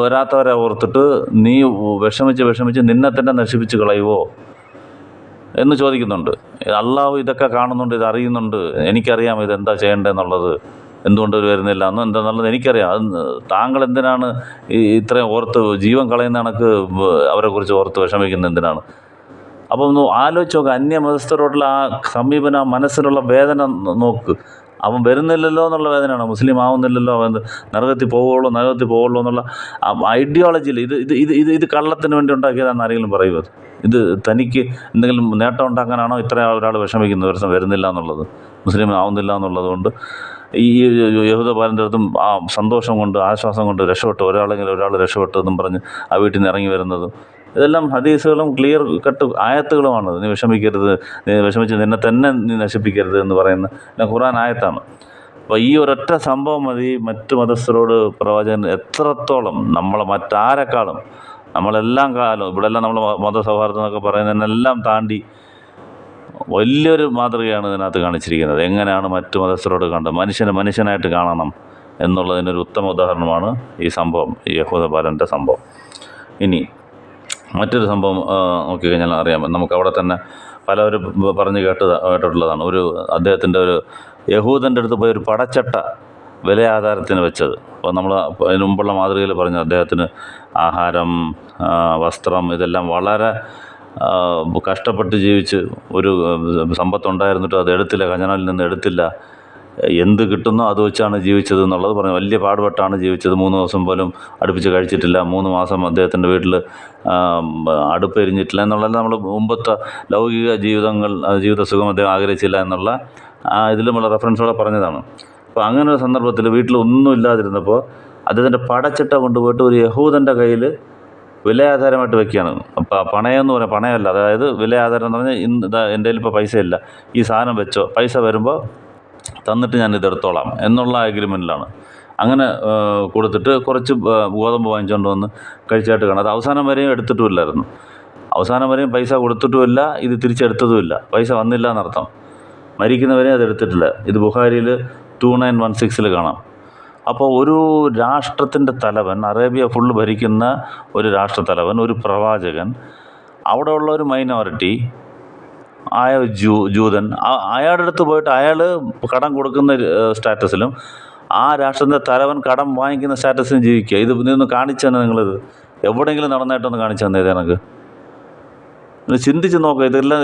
വരാത്തവരെ ഓർത്തിട്ട് നീ വിഷമിച്ച് നിന്നെ തന്നെ നശിപ്പിച്ച് കളയുവോ എന്ന് ചോദിക്കുന്നുണ്ട്. അള്ളാഹു ഇതൊക്കെ കാണുന്നുണ്ട്, ഇത് അറിയുന്നുണ്ട്. എനിക്കറിയാം ഇതെന്താ ചെയ്യേണ്ടതെന്നുള്ളത്, എന്തുകൊണ്ട് വരുന്നില്ല എന്നും എന്താണെന്നുള്ളത് എനിക്കറിയാം. അത് താങ്കൾ എന്തിനാണ് ഇത്രയും ഓർത്ത് ജീവൻ കളയുന്ന കണക്ക് അവരെക്കുറിച്ച് ഓർത്ത് വിഷമിക്കുന്നത് എന്തിനാണ്? അപ്പം ഒന്ന് ആലോചിച്ച് നോക്ക്. അന്യമതസ്ഥരോടുള്ള ആ സമീപനം, ആ മനസ്സിലുള്ള വേദന നോക്ക്. അവൻ വരുന്നില്ലല്ലോ എന്നുള്ള വേദനയാണ്. മുസ്ലിം ആവുന്നില്ലല്ലോ, അവൻ നരകത്തിൽ പോവുള്ളൂ എന്നുള്ള ഐഡിയോളജിയിൽ ഇത് കള്ളത്തിന് വേണ്ടി ഉണ്ടാക്കിയതാണെന്ന് ആരെങ്കിലും പറയുമോ? ഇത് തനിക്ക് എന്തെങ്കിലും നേട്ടം ഉണ്ടാക്കാനാണോ ഇത്ര ഒരാൾ വിഷമിക്കുന്നത്, ഒരു വരുന്നില്ല എന്നുള്ളത്, മുസ്ലിം ആവുന്നില്ല എന്നുള്ളത് കൊണ്ട്? ഈ യഹൂദ ബാലൻ്റെ അടുത്തും ആ സന്തോഷം കൊണ്ട്, ആശ്വാസം കൊണ്ട് രക്ഷപ്പെട്ടു, ഒരാൾ രക്ഷപ്പെട്ടു എന്നും പറഞ്ഞ് ആ വീട്ടിൽ നിന്ന് ഇറങ്ങി വരുന്നതും ഇതെല്ലാം ഹദീസുകളും ക്ലിയർ കട്ട് ആയത്തുകളുമാണ്. നീ വിഷമിക്കരുത്, നീ വിഷമിച്ച് നിന്നെ തന്നെ നീ നശിപ്പിക്കരുത് എന്ന് പറയുന്ന ഖുർആൻ ആയത്താണ്. അപ്പോൾ ഈ ഒരൊറ്റ സംഭവം മതി മറ്റു മതസ്ഥരോട് പ്രവാചകൻ എത്രത്തോളം മറ്റാരെക്കാളും നമ്മളെല്ലാം കാലം ഇവിടെല്ലാം നമ്മൾ മതസൗഹാർദ്ദം എന്നൊക്കെ പറയുന്നതിനെല്ലാം താണ്ടി വലിയൊരു മാതൃകയാണ് ഇതിനകത്ത് കാണിച്ചിരിക്കുന്നത്. എങ്ങനെയാണ് മറ്റു മതസ്ഥരോട് കണ്ടത്, മനുഷ്യനായിട്ട് കാണണം എന്നുള്ളതിനൊരു ഉത്തമ ഉദാഹരണമാണ് ഈ സംഭവം, ഈ യഹൂദ ബാലൻ്റെ സംഭവം. ഇനി മറ്റൊരു സംഭവം നോക്കിക്കഴിഞ്ഞാൽ അറിയാം. നമുക്ക് അവിടെ തന്നെ പലവരും പറഞ്ഞ് കേട്ടിട്ടുള്ളതാണ്. അദ്ദേഹത്തിൻ്റെ ഒരു യഹൂദൻ്റെ അടുത്ത് പോയി ഒരു പടച്ചട്ട വിലയാധാരത്തിന് വെച്ചത്. അപ്പോൾ നമ്മൾ അതിന് മുമ്പുള്ള മാതൃകയിൽ പറഞ്ഞു, അദ്ദേഹത്തിന് ആഹാരം, വസ്ത്രം ഇതെല്ലാം വളരെ കഷ്ടപ്പെട്ട് ജീവിച്ച് ഒരു സമ്പത്തുണ്ടായിരുന്നിട്ട് അത് എടുത്തില്ല, ഖജനാവിൽ നിന്ന് എടുത്തില്ല. എന്ത് കിട്ടുന്നോ അത് വെച്ചാണ് ജീവിച്ചത് എന്നുള്ളത് പറഞ്ഞു. വലിയ പാടുപെട്ടാണ് ജീവിച്ചത്. 3 ദിവസം പോലും അടുപ്പിച്ച് കഴിച്ചിട്ടില്ല. 3 മാസം അദ്ദേഹത്തിൻ്റെ വീട്ടിൽ അടുപ്പ് എരിഞ്ഞിട്ടില്ല എന്നുള്ളത് നമ്മൾ മുമ്പത്തെ ലൗകിക ജീവിത സുഖം അദ്ദേഹം ആഗ്രഹിച്ചില്ല എന്നുള്ള ഇതിലുമുള്ള റെഫറൻസോടെ പറഞ്ഞതാണ്. അപ്പോൾ അങ്ങനെ ഒരു സന്ദർഭത്തിൽ വീട്ടിലൊന്നും ഇല്ലാതിരുന്നപ്പോൾ അദ്ദേഹത്തിൻ്റെ പടച്ചിട്ട കൊണ്ടുപോയിട്ട് ഒരു യഹൂദൻ്റെ കയ്യിൽ വിലയാധാരമായിട്ട് വെക്കുകയാണ്. അപ്പോൾ പണയം എന്ന് പറയാം, പണയമല്ല, അതായത് വിലയാധാരം എന്ന് പറഞ്ഞാൽ എൻ്റെ കയ്യിൽ ഇപ്പോൾ പൈസയില്ല, ഈ സാധനം വെച്ചോ, പൈസ വരുമ്പോൾ തന്നിട്ട് ഞാനിത് എടുത്തോളാം എന്നുള്ള അഗ്രിമെൻറ്റിലാണ്. അങ്ങനെ കൊടുത്തിട്ട് കുറച്ച് ഗോതമ്പ് വാങ്ങിച്ചുകൊണ്ട് വന്ന് കഴിച്ചായിട്ട് കാണാം. അത് അവസാനം വരെയും എടുത്തിട്ടുമില്ലായിരുന്നു. അവസാനം വരെയും പൈസ കൊടുത്തിട്ടുമില്ല, ഇത് തിരിച്ചെടുത്തതുമില്ല. പൈസ വന്നില്ല എന്നർത്ഥം. മരിക്കുന്നവരെ അത് എടുത്തിട്ടില്ല. ഇത് ബുഖാരിയിൽ 2916 കാണാം. അപ്പോൾ ഒരു രാഷ്ട്രത്തിൻ്റെ തലവൻ, അറേബ്യ ഫുള്ള് ഭരിക്കുന്ന ഒരു രാഷ്ട്രത്തലവൻ, ഒരു പ്രവാചകൻ, അവിടെ ഉള്ള ഒരു മൈനോറിറ്റി ആയ ജൂതൻ, അയാളുടെ അടുത്ത് പോയിട്ട് അയാൾ കടം കൊടുക്കുന്ന സ്റ്റാറ്റസിലും ആ രാഷ്ട്രത്തിൻ്റെ തലവൻ കടം വാങ്ങിക്കുന്ന സ്റ്റാറ്റസിലും ജീവിക്കുക. ഇതൊന്ന് കാണിച്ചു തന്നെ, നിങ്ങളിത് എവിടെയെങ്കിലും നടന്നായിട്ടൊന്ന് കാണിച്ചു തന്നെ ഇത് എനിക്ക് ചിന്തിച്ച് നോക്കുക. ഇതെല്ലാം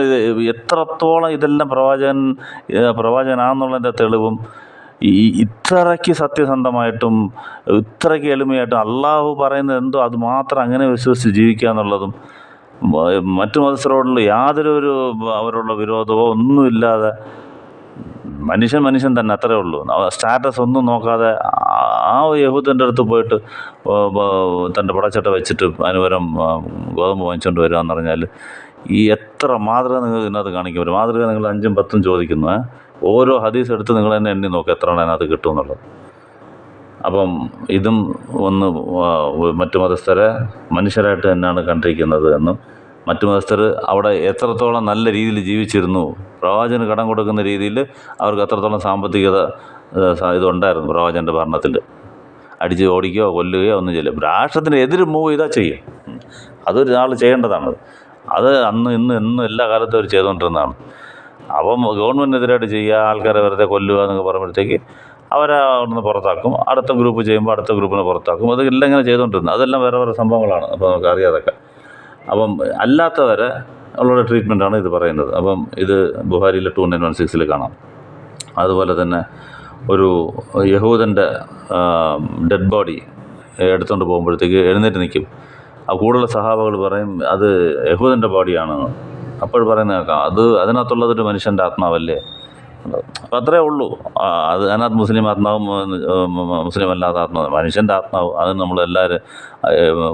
എത്രത്തോളം ഇതെല്ലാം പ്രവാചകനാണെന്നുള്ളതിൻ്റെ തെളിവും ഇത്രയ്ക്ക് സത്യസന്ധമായിട്ടും ഇത്രയ്ക്ക് എളിമയായിട്ടും അള്ളാഹു പറയുന്നത് എന്തോ അത് മാത്രം അങ്ങനെ വിശ്വസിച്ച് ജീവിക്കുക എന്നുള്ളതും മറ്റു മതസ്ഥരോടുള്ള യാതൊരു അവരുള്ള വിരോധമോ ഒന്നുമില്ലാതെ മനുഷ്യൻ തന്നെ, അത്രേ ഉള്ളൂ. സ്റ്റാറ്റസ് ഒന്നും നോക്കാതെ ആ യഹൂദൻ്റെ അടുത്ത് പോയിട്ട് തൻ്റെ പടച്ചട്ട വെച്ചിട്ട് അനുപരം ഗോതമ്പ് വാങ്ങിച്ചുകൊണ്ട് വരിക എന്ന് പറഞ്ഞാൽ ഈ എത്ര മാതൃക നിങ്ങൾ ഇതിനകത്ത് കാണിക്കാൻ പറ്റും. മാതൃക നിങ്ങൾ 5ഉം 10ഉം ചോദിക്കുന്നു. ഓരോ ഹദീസ് എടുത്ത് നിങ്ങൾ തന്നെ എണ്ണി നോക്കുക എത്ര എണ്ണം അതിനകത്ത് കിട്ടുമെന്നുള്ളത്. അപ്പം ഇതും ഒന്ന് മറ്റു മതസ്ഥരെ മനുഷ്യരായിട്ട് തന്നെയാണ് കണ്ടിരിക്കുന്നത് എന്നും മറ്റു മതസ്ഥർ അവിടെ എത്രത്തോളം നല്ല രീതിയിൽ ജീവിച്ചിരുന്നു, പ്രവാചകന് കടം കൊടുക്കുന്ന രീതിയിൽ അവർക്ക് എത്രത്തോളം സാമ്പത്തികത ഇതുണ്ടായിരുന്നു പ്രവാചകൻ്റെ ഭരണത്തിൽ. അടിച്ച് ഓടിക്കുകയോ കൊല്ലുകയോ ഒന്നും ചെയ്യില്ല. രാഷ്ട്രത്തിന് എതിര് മൂവ് ചെയ്താൽ ചെയ്യും. അതൊരാൾ ചെയ്യേണ്ടതാണ്. അത് അന്ന് ഇന്ന് എന്നും എല്ലാ കാലത്തും അവർ ചെയ്തുകൊണ്ടിരുന്നതാണ്. അപ്പം ഗവൺമെൻറ്റിനെതിരായിട്ട് ചെയ്യുക, ആൾക്കാരെ വെറുതെ കൊല്ലുക എന്നൊക്കെ പറയുമ്പോഴത്തേക്ക് അവരെ അവിടുന്ന് പുറത്താക്കും. അടുത്ത ഗ്രൂപ്പ് ചെയ്യുമ്പോൾ അടുത്ത ഗ്രൂപ്പിനെ പുറത്താക്കും. അതെല്ലാം ഇങ്ങനെ ചെയ്തുകൊണ്ടിരുന്നത്. അതെല്ലാം വേറെ വേറെ സംഭവങ്ങളാണ്. അപ്പോൾ നമുക്കറിയാതൊക്കെ. അപ്പം അല്ലാത്തവരെ ഉള്ള ട്രീറ്റ്മെൻറ്റാണ് ഇത് പറയുന്നത്. അപ്പം ഇത് ബുഹാരിയിലെ 2916 കാണാം. അതുപോലെ തന്നെ ഒരു യഹൂദൻ്റെ ഡെഡ് ബോഡി എടുത്തുകൊണ്ട് പോകുമ്പോഴത്തേക്ക് എഴുന്നേറ്റ് നിൽക്കും. കൂടുതൽ സഹാബകൾ പറയും അത് യഹൂദൻ്റെ ബോഡിയാണ്. അപ്പോൾ പറയുന്നത് കേൾക്കാം, അതിനകത്തുള്ളതൊരു മനുഷ്യൻ്റെ ആത്മാവല്ലേ. അപ്പം അത്രേ ഉള്ളൂ. അത് അതിനകത്ത് മുസ്ലിം ആത്മാവും മുസ്ലിം അല്ലാത്ത ആത്മാവ്, മനുഷ്യൻ്റെ ആത്മാവ്, അത് നമ്മളെല്ലാവരും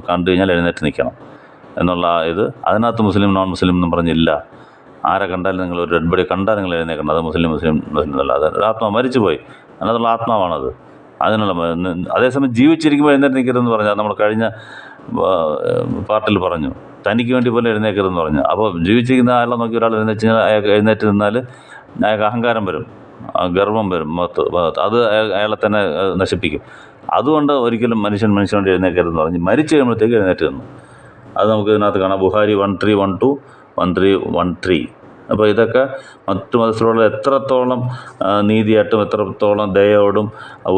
കണ്ടു കഴിഞ്ഞാൽ എഴുന്നേറ്റ് നിൽക്കണം എന്നുള്ള ഇത്. അതിനകത്ത് മുസ്ലിം നോൺ മുസ്ലിം എന്നും പറഞ്ഞില്ല. ആരെ കണ്ടാലും നിങ്ങൾ ഒരു ഡെഡ് ബോഡി കണ്ടാൽ നിങ്ങൾ എഴുന്നേക്കണം. അത് മുസ്ലിം എന്നല്ല, അത് ആത്മാവ് മരിച്ചു പോയി, അതിനകത്തുള്ള ആത്മാവാണത്. അതിനുള്ള അതേസമയം ജീവിച്ചിരിക്കുമ്പോൾ എഴുന്നേറ്റ് നിൽക്കരുതെന്ന് പറഞ്ഞാൽ നമ്മൾ കഴിഞ്ഞ പാർട്ടിൽ പറഞ്ഞു, തനിക്ക് വേണ്ടി പോലും എഴുന്നേക്കരുതെന്ന് പറഞ്ഞു. അപ്പോൾ ജീവിച്ചിരിക്കുന്ന ആളെ നോക്കി ഒരാൾ എഴുന്നേറ്റ് നിന്നാൽ അയാൾക്ക് അഹങ്കാരം വരും, ഗർവം വരും, അത് അയാളെ തന്നെ നശിപ്പിക്കും. അതുകൊണ്ട് ഒരിക്കലും മനുഷ്യനോട് എഴുന്നേക്കരുതെന്ന് പറഞ്ഞ് മരിച്ചു കഴിയുമ്പോഴത്തേക്ക് എഴുന്നേറ്റ് നിന്നു. അത് നമുക്ക് ഇതിനകത്ത് കാണാം. ബുഹാരി 1312 1313. അപ്പോൾ ഇതൊക്കെ മറ്റു മതസ്ഥരോട് എത്രത്തോളം നീതിയായിട്ടും എത്രത്തോളം ദയോടും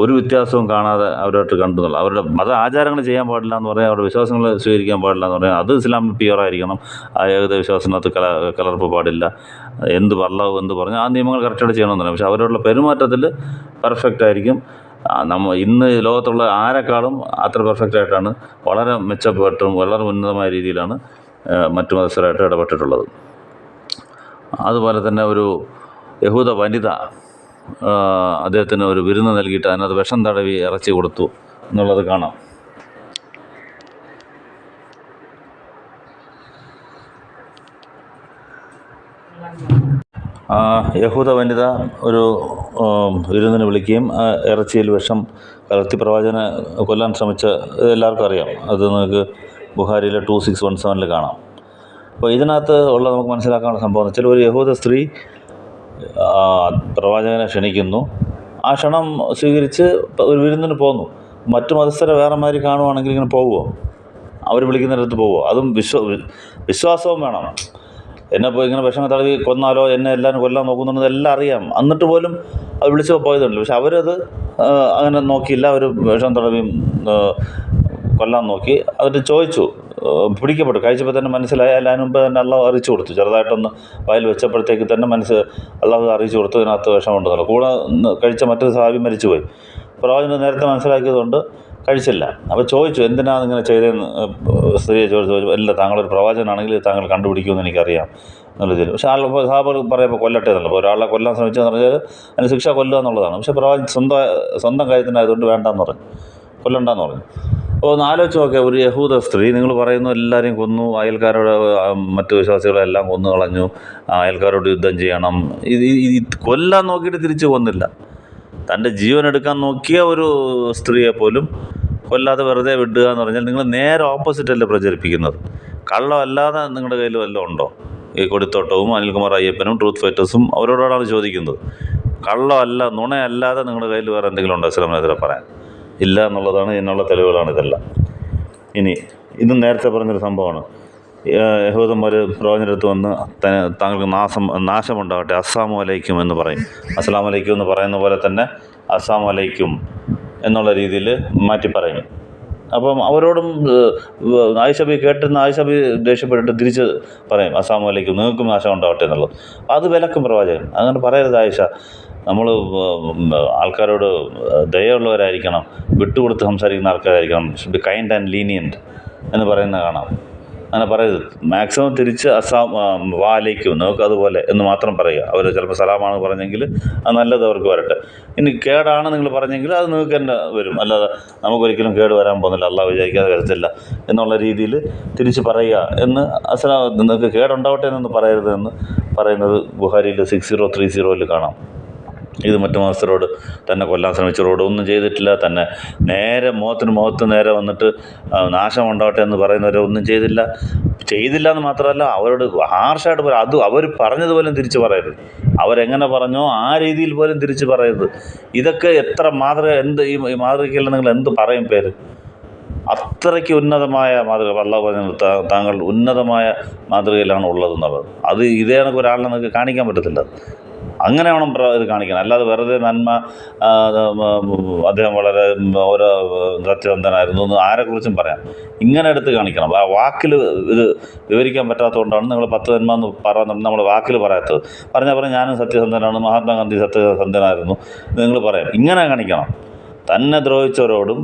ഒരു വ്യത്യാസവും കാണാതെ അവരോട്ട് കണ്ടെന്നുള്ള അവരുടെ മത ആചാരങ്ങൾ ചെയ്യാൻ പാടില്ല എന്ന് പറയാം, അവരുടെ വിശ്വാസങ്ങൾ സ്വീകരിക്കാൻ പാടില്ല എന്ന് പറയാം. അത് ഇസ്ലാമിൽ പ്യുവറായിരിക്കണം. ആ ഏകദേശ വിശ്വാസത്തിനകത്ത് കലർപ്പ് പാടില്ല. എന്ത് അല്ലാഹു എന്ത് പറഞ്ഞാൽ ആ നിയമങ്ങൾ കറക്റ്റായിട്ട് ചെയ്യണമെന്ന് പറയാം. പക്ഷെ അവരോടുള്ള പെരുമാറ്റത്തിൽ പെർഫെക്റ്റ് ആയിരിക്കും. ഇന്ന് ലോകത്തുള്ള ആരെക്കാളും അത്ര പെർഫെക്റ്റായിട്ടാണ്, വളരെ മെച്ചപ്പെട്ടും വളരെ ഉന്നതമായ രീതിയിലാണ് മറ്റു മതസ്ഥരായിട്ട് ഇടപെട്ടിട്ടുള്ളത്. അതുപോലെ തന്നെ ഒരു യഹൂദ വനിത അദ്ദേഹത്തിന് ഒരു വിരുന്ന് നൽകിയിട്ട് അതിനകത്ത് വിഷം തടവി ഇറച്ചി കൊടുത്തു എന്നുള്ളത് കാണാം. യഹൂദ വനിത ഒരു വിരുന്നിന് വിളിക്കുകയും ഇറച്ചിയിൽ വിഷം കലർത്തി പ്രവാചകനെ കൊല്ലാൻ ശ്രമിച്ച എല്ലാവർക്കും അറിയാം. അത് നിങ്ങൾക്ക് ബുഹാരിയിലെ 2617 കാണാം. അപ്പോൾ ഇതിനകത്ത് ഉള്ള നമുക്ക് മനസ്സിലാക്കാനുള്ള സംഭവം എന്ന് വെച്ചാൽ, ഒരു യഹൂദ സ്ത്രീ പ്രവാചകനെ ക്ഷണിക്കുന്നു. ആ ക്ഷണം സ്വീകരിച്ച് ഒരു വിരുന്നിന് പോന്നു. മറ്റു മതസ്ഥരെ വേറെ മാതിരി കാണുവാണെങ്കിൽ ഇങ്ങനെ പോകുമോ? അവർ വിളിക്കുന്നിടത്ത് പോകുമോ? അതും വിശ്വാസവും വേണം. എന്നെ പോയി ഇങ്ങനെ വിഷം തടവി കൊന്നാലോ, എന്നെ എല്ലാവരും കൊല്ലാൻ നോക്കുന്നുണ്ടെന്ന് എല്ലാം അറിയാം. എന്നിട്ട് പോലും അവർ വിളിച്ച് പോയതുണ്ട്. പക്ഷെ അവരത് അങ്ങനെ നോക്കിയില്ല. അവർ വിഷം തടവി കൊല്ലാൻ നോക്കി. എന്നിട്ട് ചോദിച്ചു, പിടിക്കപ്പെട്ടു. കഴിച്ചപ്പോൾ തന്നെ മനസ്സിലായി. അതിന് മുമ്പ് തന്നെ അള്ളാഹു അറിയിച്ചു കൊടുത്തു. ചെറുതായിട്ടൊന്ന് വയൽ വെച്ചപ്പോഴത്തേക്ക് തന്നെ അള്ളാഹു അറിയിച്ചു കൊടുത്തു ഇതിനകത്ത് വിഷമുണ്ടെന്നുള്ളത്. കൂടെ കഴിച്ച മറ്റൊരു സഹാബി മരിച്ചുപോയി. പ്രവാചകൻ നേരത്തെ മനസ്സിലാക്കിയതുകൊണ്ട് കഴിച്ചില്ല. അപ്പോൾ ചോദിച്ചു, എന്തിനാണ് ഇങ്ങനെ ചെയ്തതെന്ന് സ്ത്രീയെ ചോദിച്ചു. ഇല്ല, താങ്കളൊരു പ്രവാചകനാണെങ്കിൽ താങ്കൾ കണ്ടുപിടിക്കുമെന്ന് എനിക്കറിയാം എന്നുള്ള രീതിയിൽ. പക്ഷേ സഹാബർ പറയുമ്പോൾ കൊല്ലട്ടെ എന്നുള്ളത്. അപ്പോൾ ഒരാളെ കൊല്ലാൻ ശ്രമിച്ചതെന്ന് പറഞ്ഞാൽ അതിന് ശിക്ഷ കൊല്ലുക എന്നുള്ളതാണ്. പക്ഷേ പ്രവാചകൻ സ്വന്തം കാര്യത്തിനായതുകൊണ്ട് വേണ്ടെന്ന് പറഞ്ഞു, കൊല്ലണ്ടെന്ന് പറഞ്ഞു. അപ്പോൾ ഒന്ന് ആലോചിച്ച് നോക്കിയാൽ, ഒരു യഹൂദ സ്ത്രീ, നിങ്ങൾ പറയുന്നു എല്ലാവരെയും കൊന്നു, അയൽക്കാരോട് മറ്റു വിശ്വാസികളെല്ലാം കൊന്നു കളഞ്ഞു, അയൽക്കാരോട് യുദ്ധം ചെയ്യണം, ഇത് കൊല്ലാൻ നോക്കിയിട്ട് തിരിച്ച് കൊന്നില്ല. തൻ്റെ ജീവൻ എടുക്കാൻ നോക്കിയ ഒരു സ്ത്രീയെ പോലും കൊല്ലാതെ വെറുതെ വിടുക എന്ന് പറഞ്ഞാൽ നിങ്ങൾ നേരെ ഓപ്പോസിറ്റല്ലേ പ്രചരിപ്പിക്കുന്നത്. കള്ളമല്ലാതെ നിങ്ങളുടെ കയ്യിൽ വല്ലതും ഉണ്ടോ? ഈ കൊടിത്തോട്ടവും അനിൽകുമാർ അയ്യപ്പനും ട്രൂത്ത് ഫൈറ്റേഴ്സും അവരോടാണ് ചോദിക്കുന്നത്. കള്ളമല്ല, നുണയല്ലാതെ നിങ്ങളുടെ കയ്യിൽ വേറെ എന്തെങ്കിലും ഉണ്ടോ ഇസ്ലാമിനെതിരെ പറയാൻ? ഇല്ല എന്നുള്ളതാണ്, ഇതിനുള്ള തെളിവുകളാണ് ഇതെല്ലാം. ഇതും നേരത്തെ പറഞ്ഞൊരു സംഭവമാണ്. യഹൂദന്മാർ പ്രവാചകൻ്റെ അടുത്ത് വന്ന് താങ്കൾക്ക് നാശമുണ്ടാകട്ടെ, അസ്സാമു അലൈക്കും എന്ന് പറയും. അസ്സലാമു അലൈക്കും എന്ന് പറയുന്ന പോലെ തന്നെ അസ്സാമു അലൈക്കും എന്നുള്ള രീതിയിൽ മാറ്റി പറയും. അപ്പം അവരോടും ആയിഷബി കേട്ടിരുന്ന ആയിഷബി ദേഷ്യപ്പെട്ടിട്ട് തിരിച്ച് പറയും അസ്സാമു അലൈക്കും, നിങ്ങൾക്കും നാശം ഉണ്ടാവട്ടെ എന്നുള്ളത്. അത് വിലക്കും പ്രവാചകൻ. അങ്ങനെ പറയരുത് ആയിഷ. നമ്മൾ ആൾക്കാരോട് ദയയുള്ളവരായിരിക്കണം, വിട്ടുകൊടുത്ത് സംസാരിക്കുന്ന ആൾക്കാരായിരിക്കണം. ഷുഡ് ബി കൈൻഡ് ആൻഡ് ലീനിയൻറ്റ് എന്ന് പറയുന്നത് കാണാം. അങ്ങനെ പറയരുത്. മാക്സിമം തിരിച്ച് വാലേക്കും നിങ്ങൾക്ക് അതുപോലെ എന്ന് മാത്രം പറയുക. അവർ ചിലപ്പോൾ സലാമാണ് പറഞ്ഞെങ്കിൽ അത് നല്ലത് അവർക്ക് വരട്ടെ. ഇനി കേടാണ് നിങ്ങൾ പറഞ്ഞെങ്കിൽ അത് നിങ്ങൾക്ക് തന്നെ വരും. അല്ലാതെ നമുക്കൊരിക്കലും കേട് വരാൻ പോകുന്നില്ല, അള്ളാഹ് വിചാരിക്കാതെ വരത്തില്ല എന്നുള്ള രീതിയിൽ തിരിച്ച് പറയുക എന്ന് നിങ്ങൾക്ക് കേടുണ്ടാവട്ടെ എന്നൊന്നും പറയരുത് എന്ന് പറയുന്നത് ബുഖാരിയിൽ 6030 കാണാം. ഇത് മറ്റു മതസ്ഥരോട് തന്നെ കൊല്ലാൻ ശ്രമിച്ചവരോട് ഒന്നും ചെയ്തിട്ടില്ല, തന്നെ നേരെ മുഖത്ത് നേരെ വന്നിട്ട് നാശം ഉണ്ടാവട്ടെ എന്ന് പറയുന്നവരെ ഒന്നും ചെയ്തില്ല എന്ന് മാത്രമല്ല, അവരോട് ഹാർഷായിട്ട് പറയും. അത് അവർ പറഞ്ഞതുപോലും തിരിച്ച് പറയരുത്. അവരെങ്ങനെ പറഞ്ഞോ ആ രീതിയിൽ പോലും തിരിച്ച് പറയരുത്. ഇതൊക്കെ എത്ര ഈ മാതൃകയ്ക്കെല്ലാം നിങ്ങൾ എന്ത് പറയും പേര്? അത്രയ്ക്ക് ഉന്നതമായ മാതൃക. അള്ളാഹു പറഞ്ഞു താങ്കൾ ഉന്നതമായ മാതൃകയിലാണ് ഉള്ളതെന്നുള്ളത്. അത് ഇതേ കണക്ക് ഒരാളിനെ നിങ്ങൾക്ക് കാണിക്കാൻ പറ്റത്തില്ല. അങ്ങനെ വേണം ഇത് കാണിക്കണം. അല്ലാതെ വെറുതെ നന്മ അദ്ദേഹം വളരെ ഓരോ സത്യസന്ധനായിരുന്നു എന്ന് ആരെക്കുറിച്ചും പറയാം. ഇങ്ങനെ എടുത്ത് കാണിക്കണം. ആ വാക്കിൽ ഇത് വിവരിക്കാൻ പറ്റാത്തതുകൊണ്ടാണ് നിങ്ങൾ 10 നന്മ എന്ന് പറയുന്നുണ്ട് നമ്മൾ വാക്കിൽ പറയാത്തത്. പറഞ്ഞാൽ ഞാനും സത്യസന്ധനാണ്, മഹാത്മാഗാന്ധി സത്യസന്ധനായിരുന്നു നിങ്ങൾ പറയാം. ഇങ്ങനെ കാണിക്കണം. തന്നെ ദ്രോഹിച്ചവരോടും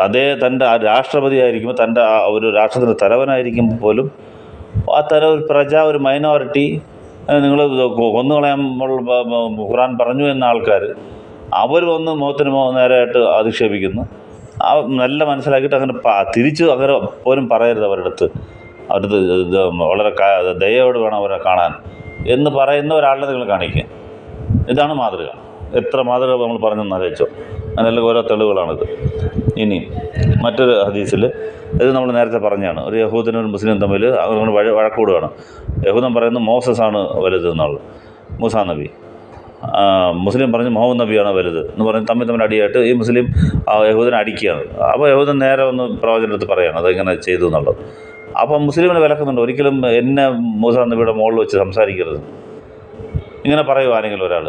തൻ്റെ രാഷ്ട്രപതിയായിരിക്കുമ്പോൾ തൻ്റെ ഒരു രാഷ്ട്രത്തിൻ്റെ തലവനായിരിക്കുമ്പോൾ പോലും ആ ഒരു ഒരു മൈനോറിറ്റി നിങ്ങൾ കൊന്നുകളയാൻ ഖുർആൻ പറഞ്ഞു എന്ന ആൾക്കാർ അവർ വന്ന് മുഖത്തിന് നേരെയായിട്ട് അധിക്ഷേപിക്കുന്നു. നല്ല മനസ്സിലാക്കിയിട്ട് അങ്ങനെ തിരിച്ച് അങ്ങനെ പോലും പറയരുത്. അവരുടെ വളരെ ദയയോട് വേണം അവരെ കാണാൻ എന്ന് പറയുന്ന ഒരാളിനെ നിങ്ങൾ കാണിക്കുക. ഇതാണ് മാതൃക. എത്ര മാതൃക നമ്മൾ പറഞ്ഞെന്ന് ആലോചിച്ചോ. അതിനെല്ലാം ഓരോ തെളിവുകളാണിത്. ഇനി മറ്റൊരു ഹദീസിൽ ഇത് നമ്മൾ നേരത്തെ പറഞ്ഞാണ്. ഒരു യഹൂദനും ഒരു മുസ്ലിം തമ്മിൽ അവർ വഴക്കൂടുകയാണ്. യഹൂദൻ പറയുന്നത് മോസസാണ് വലുത് എന്നുള്ളത്, മൂസാ നബി. മുസ്ലിം പറഞ്ഞ് മുഹമ്മദ് നബിയാണ് വലുത് എന്ന് പറഞ്ഞ് തമ്മിൽ അടിയായിട്ട് ഈ മുസ്ലിം യഹൂദനെ അടിക്കുകയാണ്. അപ്പോൾ യഹൂദൻ നേരെ ഒന്ന് പ്രവചനത്തിൽ പറയുകയാണ് അതെങ്ങനെ ചെയ്തു എന്നുള്ളത്. അപ്പം മുസ്ലിമിനെ വിലക്കുന്നുണ്ട്. ഒരിക്കലും എന്നെ മൂസാ നബിയുടെ മുകളിൽ വെച്ച് സംസാരിക്കരുത്. ഇങ്ങനെ പറയുമോ ആരെങ്കിലും ഒരാൾ?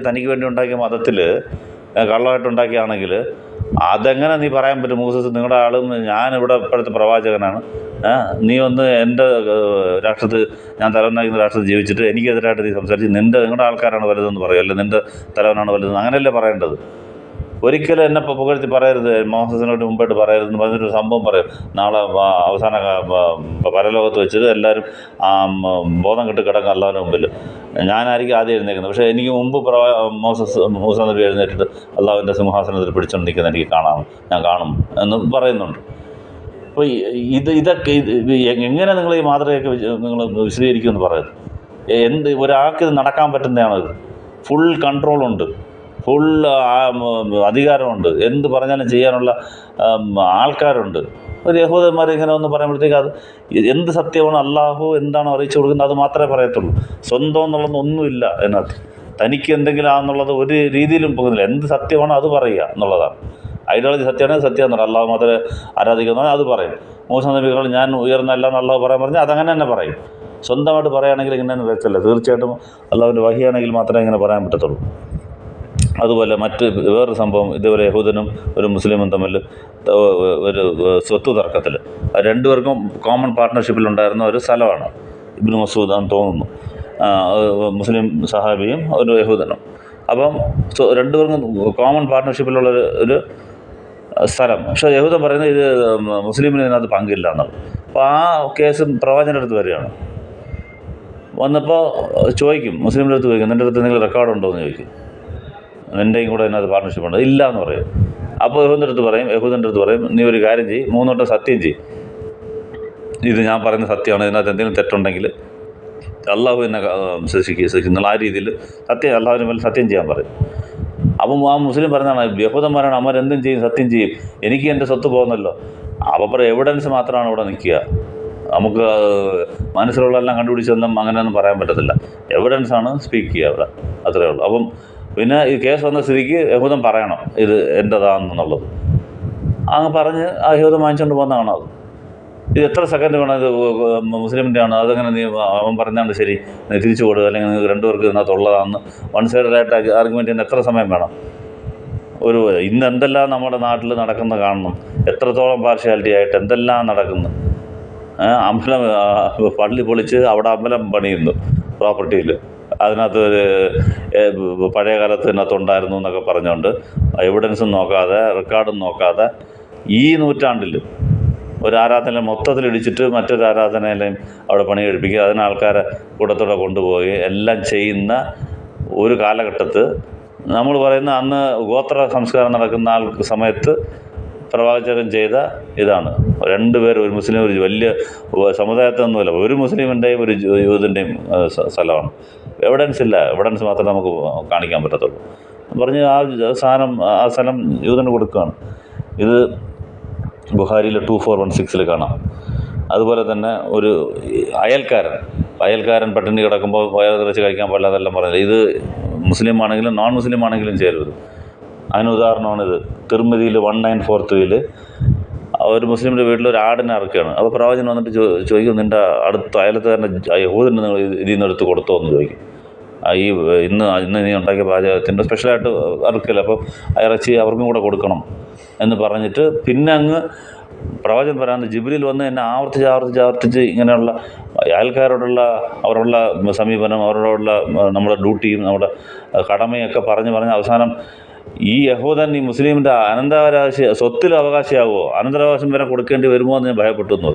തനിക്ക് വേണ്ടി ഉണ്ടാക്കിയ മതത്തിൽ കള്ളമായിട്ടുണ്ടാക്കിയാണെങ്കിൽ അതെങ്ങനെ നീ പറയാൻ പറ്റും? മൂസസ് നിങ്ങളുടെ ആളും ഞാനിവിടെ ഇപ്പോഴത്തെ പ്രവാചകനാണ്, നീ ഒന്ന് എൻ്റെ രാഷ്ട്രത്തിൽ ഞാൻ തലവനാക്കുന്ന രാഷ്ട്രത്തിൽ ജീവിച്ചിട്ട് എനിക്കെതിരായിട്ട് നീ സംസാരിച്ച് നിങ്ങളുടെ ആൾക്കാരാണ് വലുതെന്ന് പറയും, അല്ലെ നിൻ്റെ തലവനാണ് വലുതെന്ന് അങ്ങനെയല്ലേ പറയേണ്ടത്? ഒരിക്കലും എന്നെ പുകഴ്ത്തി പറയരുത്, മോഹസിനോട് മുമ്പായിട്ട് പറയരുതെന്ന് പറഞ്ഞിട്ടൊരു സംഭവം പറയും. നാളെ അവസാന പരലോകത്ത് വെച്ചിട്ട് എല്ലാവരും ബോധം കെട്ട് കിടക്കും അള്ളാഹുവിൻ്റെ മുമ്പിൽ. ഞാനായിരിക്കും ആദ്യം എഴുന്നേക്കുന്നത്, പക്ഷേ എനിക്ക് മുമ്പ് മൂസാ നബി എഴുന്നേറ്റിട്ട് അള്ളാഹുവിൻ്റെ സിംഹാസനത്തിൽ പിടിച്ചുകൊണ്ട് നിൽക്കുന്നത് എനിക്ക് ഞാൻ കാണും എന്ന് പറയുന്നുണ്ട്. അപ്പോൾ ഇതൊക്കെ എങ്ങനെ നിങ്ങൾ ഈ മാതൃകയൊക്കെ നിങ്ങൾ വിശദീകരിക്കുമെന്ന് പറയുന്നത്? ഒരാൾക്ക് ഇത് നടക്കാൻ പറ്റുന്നതാണത്. ഫുൾ കൺട്രോളുണ്ട്, ഫുൾ അധികാരമുണ്ട്, എന്ത് പറഞ്ഞാലും ചെയ്യാനുള്ള ആൾക്കാരുണ്ട്. ഒരു യഹൂദന്മാർ ഇങ്ങനെ ഒന്ന് പറയുമ്പോഴത്തേക്ക് അത് എന്ത് സത്യമാണ്, അള്ളാഹു എന്താണോ അറിയിച്ചു കൊടുക്കുന്നത് അത് മാത്രമേ പറയത്തുള്ളൂ. സ്വന്തം എന്നുള്ളതൊന്നുമില്ല അതിനകത്ത്. തനിക്ക് എന്തെങ്കിലും ആണെന്നുള്ളത് ഒരു രീതിയിലും പോകുന്നില്ല. എന്ത് സത്യമാണോ അത് പറയുക എന്നുള്ളതാണ്. ഐഡിയോളജി സത്യമാണെങ്കിൽ സത്യം എന്ന് പറയും. അള്ളാഹു മാത്രമേ ആരാധിക്കുന്നതാണ് അത് പറയും. മൂസാ നബികൾ ഞാൻ ഉയർന്നല്ല എന്ന് അള്ളാഹു പറഞ്ഞാൽ അതങ്ങനെ തന്നെ പറയും. സ്വന്തമായിട്ട് പറയുകയാണെങ്കിൽ ഇങ്ങനെ വെച്ചല്ല. തീർച്ചയായിട്ടും അള്ളാഹുവിൻ്റെ വഹിയാണെങ്കിൽ മാത്രമേ ഇങ്ങനെ പറയാൻ പറ്റത്തുള്ളൂ. അതുപോലെ വേറൊരു സംഭവം, ഇതുപോലെ യഹൂദനും ഒരു മുസ്ലിമും തമ്മിൽ ഒരു സ്വത്ത് തർക്കത്തിൽ രണ്ടുപേർക്കും കോമൺ പാർട്ട്ണർഷിപ്പിലുണ്ടായിരുന്ന ഒരു സ്ഥലമാണ്. ഇബ്നു മസ്ഊദ് ആണെന്ന് തോന്നുന്നു, മുസ്ലിം സഹാബിയും ഒരു യഹൂദനും. അപ്പം രണ്ടുപേർക്കും കോമൺ പാർട്ട്ണർഷിപ്പിലുള്ള ഒരു സ്ഥലം. പക്ഷേ യഹൂദൻ പറയുന്നത് ഇത് മുസ്ലിമിന് ഇതിനകത്ത് പങ്കില്ല എന്നുള്ളത്. അപ്പോൾ ആ കേസ് പ്രവാചകൻ്റെ അടുത്ത് വരികയാണ്. വന്നപ്പോൾ ചോദിക്കും, മുസ്ലിമിൻ്റെ അടുത്ത് ചോദിക്കും, നിൻ്റെ അടുത്ത് നിങ്ങൾ റെക്കോർഡുണ്ടോ എന്ന് ചോദിക്കും. നിൻ്റെയും കൂടെ അതിനകത്ത് പാർട്ട്ണർഷിപ്പ് ഉണ്ട്? ഇല്ല എന്ന് പറയും. അപ്പോൾ യഹൂദൻ്റെ അടുത്ത് പറയും നീ ഒരു കാര്യം ചെയ്യും, 3 വട്ടം സത്യം ചെയ്യും, ഇത് ഞാൻ പറയുന്ന സത്യമാണ്, ഇതിനകത്ത് എന്തെങ്കിലും തെറ്റുണ്ടെങ്കിൽ അള്ളാഹു എന്നെ ശിക്ഷിക്കുന്ന ആ രീതിയിൽ അള്ളാഹുവിന് മേൽ സത്യം ചെയ്യാൻ പറയും. അപ്പം ആ മുസ്ലിം പറഞ്ഞതാണ്, യഹൂദന്മാരാണ്, അവരെന്തും ചെയ്യും, സത്യം ചെയ്യും, എനിക്ക് എൻ്റെ സ്വത്ത് പോകുന്നല്ലോ. അപ്പോൾ എവിഡൻസ് മാത്രമാണ് ഇവിടെ നിൽക്കുക. നമുക്ക് മനസ്സിലുള്ളതെല്ലാം കണ്ടുപിടിച്ചൊന്നും അങ്ങനെയൊന്നും പറയാൻ പറ്റത്തില്ല. എവിഡൻസാണ് സ്പീക്ക് ചെയ്യുക അവിടെ, അത്രയേ ഉള്ളൂ. അപ്പം പിന്നെ ഈ കേസ് വന്ന സ്ഥിതിക്ക് യഹൂദൻ പറയണം ഇത് എൻ്റെതാണെന്നുള്ളത്. അങ്ങ് പറഞ്ഞ് ആ യഹൂദൻ വാങ്ങിച്ചുകൊണ്ട് പോകുന്നതാണ് അത്. ഇത് എത്ര സെക്കൻഡ് വേണം, ഇത് മുസ്ലിമിൻ്റെ ആണ്, അതങ്ങനെ നീ അവൻ പറഞ്ഞാണ്ട് ശരി നീ തിരിച്ചു കൊടുക്കുക, അല്ലെങ്കിൽ നിങ്ങൾക്ക് രണ്ടുപേർക്ക് ഇതിനകത്ത് ഉള്ളതാണെന്ന് വൺ സൈഡായിട്ട് ആർഗ്യുമെൻ്റ് ചെയ്യുന്ന എത്ര സമയം വേണം? ഇന്ന് എന്തെല്ലാം നമ്മുടെ നാട്ടിൽ നടക്കുന്ന കാണണം, എത്രത്തോളം പാർഷ്യാലിറ്റി ആയിട്ട് എന്തെല്ലാം നടക്കുന്നു. അമ്പലം പള്ളി പൊളിച്ച് അവിടെ അമ്പലം പണിയുന്നു പ്രോപ്പർട്ടിയിൽ, അതിനകത്ത് പഴയ കാലത്ത് ഇതിനകത്തുണ്ടായിരുന്നു എന്നൊക്കെ പറഞ്ഞുകൊണ്ട് എവിഡൻസും നോക്കാതെ റെക്കോർഡും നോക്കാതെ ഈ നൂറ്റാണ്ടിൽ ഒരു ആരാധന മൊത്തത്തിൽ ഇടിച്ചിട്ട് മറ്റൊരു ആരാധനയിലും അവിടെ പണി കഴിപ്പിക്കുക, അതിന് ആൾക്കാരെ കൂട്ടത്തോടെ കൊണ്ടുപോയി എല്ലാം ചെയ്യുന്ന ഒരു കാലഘട്ടത്ത് നമ്മൾ പറയുന്ന അന്ന് ഗോത്ര സംസ്കാരം നടക്കുന്ന സമയത്ത് പ്രവാചകൻ ചെയ്ത ഇതാണ്. 2 പേർ, ഒരു മുസ്ലിം ഒരു വലിയ സമുദായത്തൊന്നുമില്ല, ഒരു മുസ്ലിമിൻ്റെയും ഒരു യൂതിൻ്റെയും സ്ഥലമാണ്. എവിഡൻസ് ഇല്ല, എവിഡൻസ് മാത്രമേ നമുക്ക് കാണിക്കാൻ പറ്റത്തുള്ളൂ. പറഞ്ഞ് ആ സ്ഥലം യൂതന് കൊടുക്കുകയാണ്. ഇത് ബുഖാരിയിൽ 2416 കാണാം. അതുപോലെ തന്നെ ഒരു അയൽക്കാരൻ പട്ടിണി കിടക്കുമ്പോൾ വയറ് നിറച്ച് കഴിക്കാൻ പാടില്ല അതെല്ലാം പറഞ്ഞില്ല. ഇത് മുസ്ലിം ആണെങ്കിലും നോൺ മുസ്ലിം ആണെങ്കിലും ചെയ്യരുത്. അതിന് ഉദാഹരണമാണിത്. തിർമിദിയിൽ 1943 ഒരു മുസ്ലിമിൻ്റെ വീട്ടിൽ ഒരു ആടിനെ അറക്കുകയാണ്. അപ്പോൾ പ്രവാചകൻ വന്നിട്ട് ചോദിക്കും, നിൻ്റെ അടുത്ത അയലത്തുകാരൻ്റെ യഹൂദിന് നിങ്ങൾ ഇതിൽ നിന്ന് എടുത്ത് കൊടുത്തോ എന്ന് ചോദിക്കും. ഇന്ന് നീ ഉണ്ടാക്കിയ പാചകത്തിൻ്റെ സ്പെഷ്യലായിട്ട് അറക്കില്ല, അപ്പം ഇറച്ചി അവർക്കും കൂടെ കൊടുക്കണം എന്ന് പറഞ്ഞിട്ട് പിന്നെ അങ്ങ് പ്രവാചകൻ പറയാൻ ജിബ്രീൽ വന്ന് എന്നെ ആവർത്തിച്ച് ഇങ്ങനെയുള്ള അയൽക്കാരോടുള്ള അവരുള്ള സമീപനം, അവരോടുള്ള നമ്മുടെ ഡ്യൂട്ടിയും നമ്മുടെ കടമയൊക്കെ പറഞ്ഞ് അവസാനം ഈ യഹൂദൻ ഈ മുസ്ലിമിൻ്റെ സ്വത്തിൽ അവകാശിയാകുമോ, അനന്തരാവകാശം വരെ കൊടുക്കേണ്ടി വരുമോ എന്ന് ഞാൻ ഭയപ്പെട്ടു എന്ന്.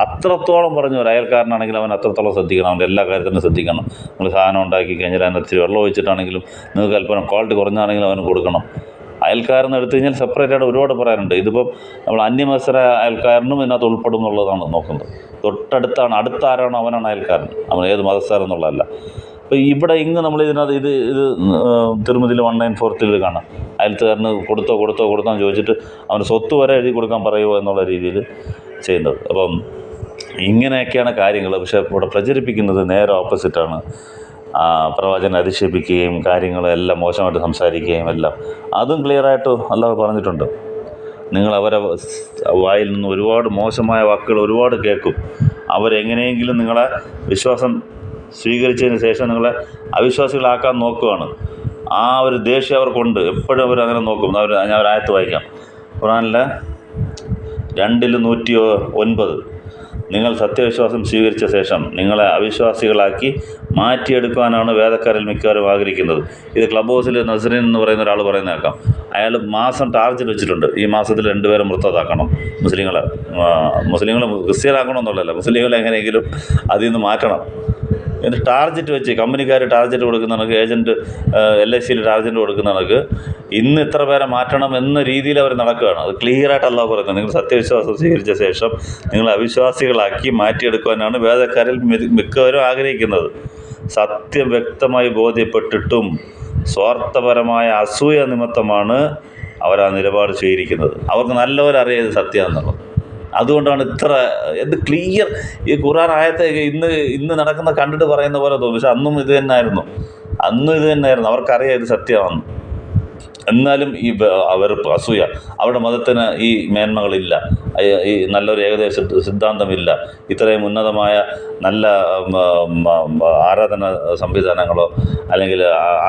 അത്രത്തോളം പറഞ്ഞു. ഒരു അയൽക്കാരനാണെങ്കിൽ അവൻ അത്രത്തോളം ശ്രദ്ധിക്കണം, അവൻ്റെ എല്ലാ കാര്യത്തിനും ശ്രദ്ധിക്കണം. നിങ്ങൾ സാധനം ഉണ്ടാക്കി കഴിഞ്ഞാൽ അതിനകത്ത് വെള്ളം ഒഴിച്ചിട്ടാണെങ്കിലും നിങ്ങൾക്ക് അല്പം ക്വാളിറ്റി കുറഞ്ഞാണെങ്കിലും അവന് കൊടുക്കണം. അയൽക്കാരെന്ന് എടുത്തു കഴിഞ്ഞാൽ സെപ്പറേറ്റായിട്ട് ഒരുപാട് പറയാനുണ്ട്. ഇതിപ്പം നമ്മൾ അന്യമത്സര അയൽക്കാരനും ഇതിനകത്ത് ഉൾപ്പെടും എന്നുള്ളതാണ് നോക്കുന്നത്. തൊട്ടടുത്താണ്, അടുത്ത ആരാണോ അവനാണ് അയൽക്കാരൻ, അവൻ ഏത് മതസ്ഥരെന്നുള്ളതല്ല. അപ്പോൾ ഇവിടെ നമ്മൾ ഇതിനകത്ത് ഇത് തിരുമതിയിൽ 1943 കാണാം. അയൽക്കാരന് കൊടുത്തോന്ന് ചോദിച്ചിട്ട് അവന് സ്വത്ത് വരെ എഴുതി കൊടുക്കാൻ പറയുമോ എന്നുള്ള രീതിയിൽ ചെയ്യുന്നത്. അപ്പം ഇങ്ങനെയൊക്കെയാണ് കാര്യങ്ങൾ. പക്ഷേ ഇവിടെ പ്രചരിപ്പിക്കുന്നത് നേരെ ഓപ്പോസിറ്റാണ്. പ്രവാചകനെ അധിക്ഷേപിക്കുകയും കാര്യങ്ങളെല്ലാം മോശമായിട്ട് സംസാരിക്കുകയും എല്ലാം. അതും ക്ലിയറായിട്ട് അല്ലാഹു പറഞ്ഞിട്ടുണ്ട്. നിങ്ങൾ അവരെ വായിൽ നിന്ന് ഒരുപാട് മോശമായ വാക്കുകൾ ഒരുപാട് കേൾക്കും. അവരെങ്ങനെയെങ്കിലും നിങ്ങളെ വിശ്വാസം സ്വീകരിച്ചതിന് ശേഷം നിങ്ങളെ അവിശ്വാസികളാക്കാൻ നോക്കുകയാണ്. ആ ഒരു ദേഷ്യം അവർക്കുണ്ട്. എപ്പോഴും അവരങ്ങനെ നോക്കും. ഞാൻ ഒരു ആയത്ത് വായിക്കാം. ഖുർആനിലെ 2:109. നിങ്ങൾ സത്യവിശ്വാസം സ്വീകരിച്ച ശേഷം നിങ്ങളെ അവിശ്വാസികളാക്കി മാറ്റിയെടുക്കാനാണ് വേദക്കാരിൽ മിക്കവാറും ആഗ്രഹിക്കുന്നത്. ഇത് ക്ലബ് ഹൗസിൽ നസ്രീൻ എന്ന് പറയുന്ന ഒരാൾ പറയുന്ന കേൾക്കാം. അയാൾ മാസം ടാർഗറ്റ് വെച്ചിട്ടുണ്ട്. ഈ മാസത്തിൽ 2 പേരെ മുർത്തതാക്കണം. മുസ്ലിങ്ങളെ ക്രിസ്ത്യനാക്കണമെന്നുള്ളതല്ല, മുസ്ലിങ്ങളെ എങ്ങനെയെങ്കിലും അതിൽ നിന്ന് മാറ്റണം. എന്നിട്ട് ടാർഗറ്റ് വെച്ച് കമ്പനിക്കാർ ടാർഗറ്റ് കൊടുക്കുന്ന കണക്ക്, ഏജൻറ്റ് LICയിൽ ടാർഗറ്റ് കൊടുക്കുന്ന കണക്ക് ഇന്ന് ഇത്ര പേരെ മാറ്റണം എന്ന രീതിയിൽ അവർ നടക്കുകയാണ്. അത് ക്ലിയറായിട്ട് അല്ലാഹു പറയുന്നത്. നിങ്ങൾ സത്യവിശ്വാസം സ്വീകരിച്ച ശേഷം നിങ്ങൾ അവിശ്വാസികളാക്കി മാറ്റിയെടുക്കുവാനാണ് വേദക്കാരിൽ മിക്കവരും ആഗ്രഹിക്കുന്നത്. സത്യം വ്യക്തമായി ബോധ്യപ്പെട്ടിട്ടും സ്വാർത്ഥപരമായ അസൂയ നിമിത്തമാണ് അവർ ആ നിലപാട് സ്വീകരിക്കുന്നത്. അവർക്ക് നല്ലപോലെ അറിയാം ഇത് സത്യമാണെന്നുള്ളത്. അതുകൊണ്ടാണ് ഇത്ര ക്ലിയർ ഈ ഖുർആൻ ആയത്തെ ഇന്ന് നടക്കുന്ന കണ്ടിട്ട് പറയുന്ന പോലെ തോന്നും. പക്ഷെ അന്നും ഇത് തന്നെയായിരുന്നു. അവർക്കറിയാം ഇത് സത്യമാണെന്ന്. എന്നാലും അവർ അസൂയ, അവരുടെ മതത്തിന് ഈ മേന്മകളില്ല, ഈ നല്ലൊരു ഏകദേശ സിദ്ധാന്തമില്ല, ഇത്രയും ഉന്നതമായ നല്ല ആരാധന സംവിധാനങ്ങളോ അല്ലെങ്കിൽ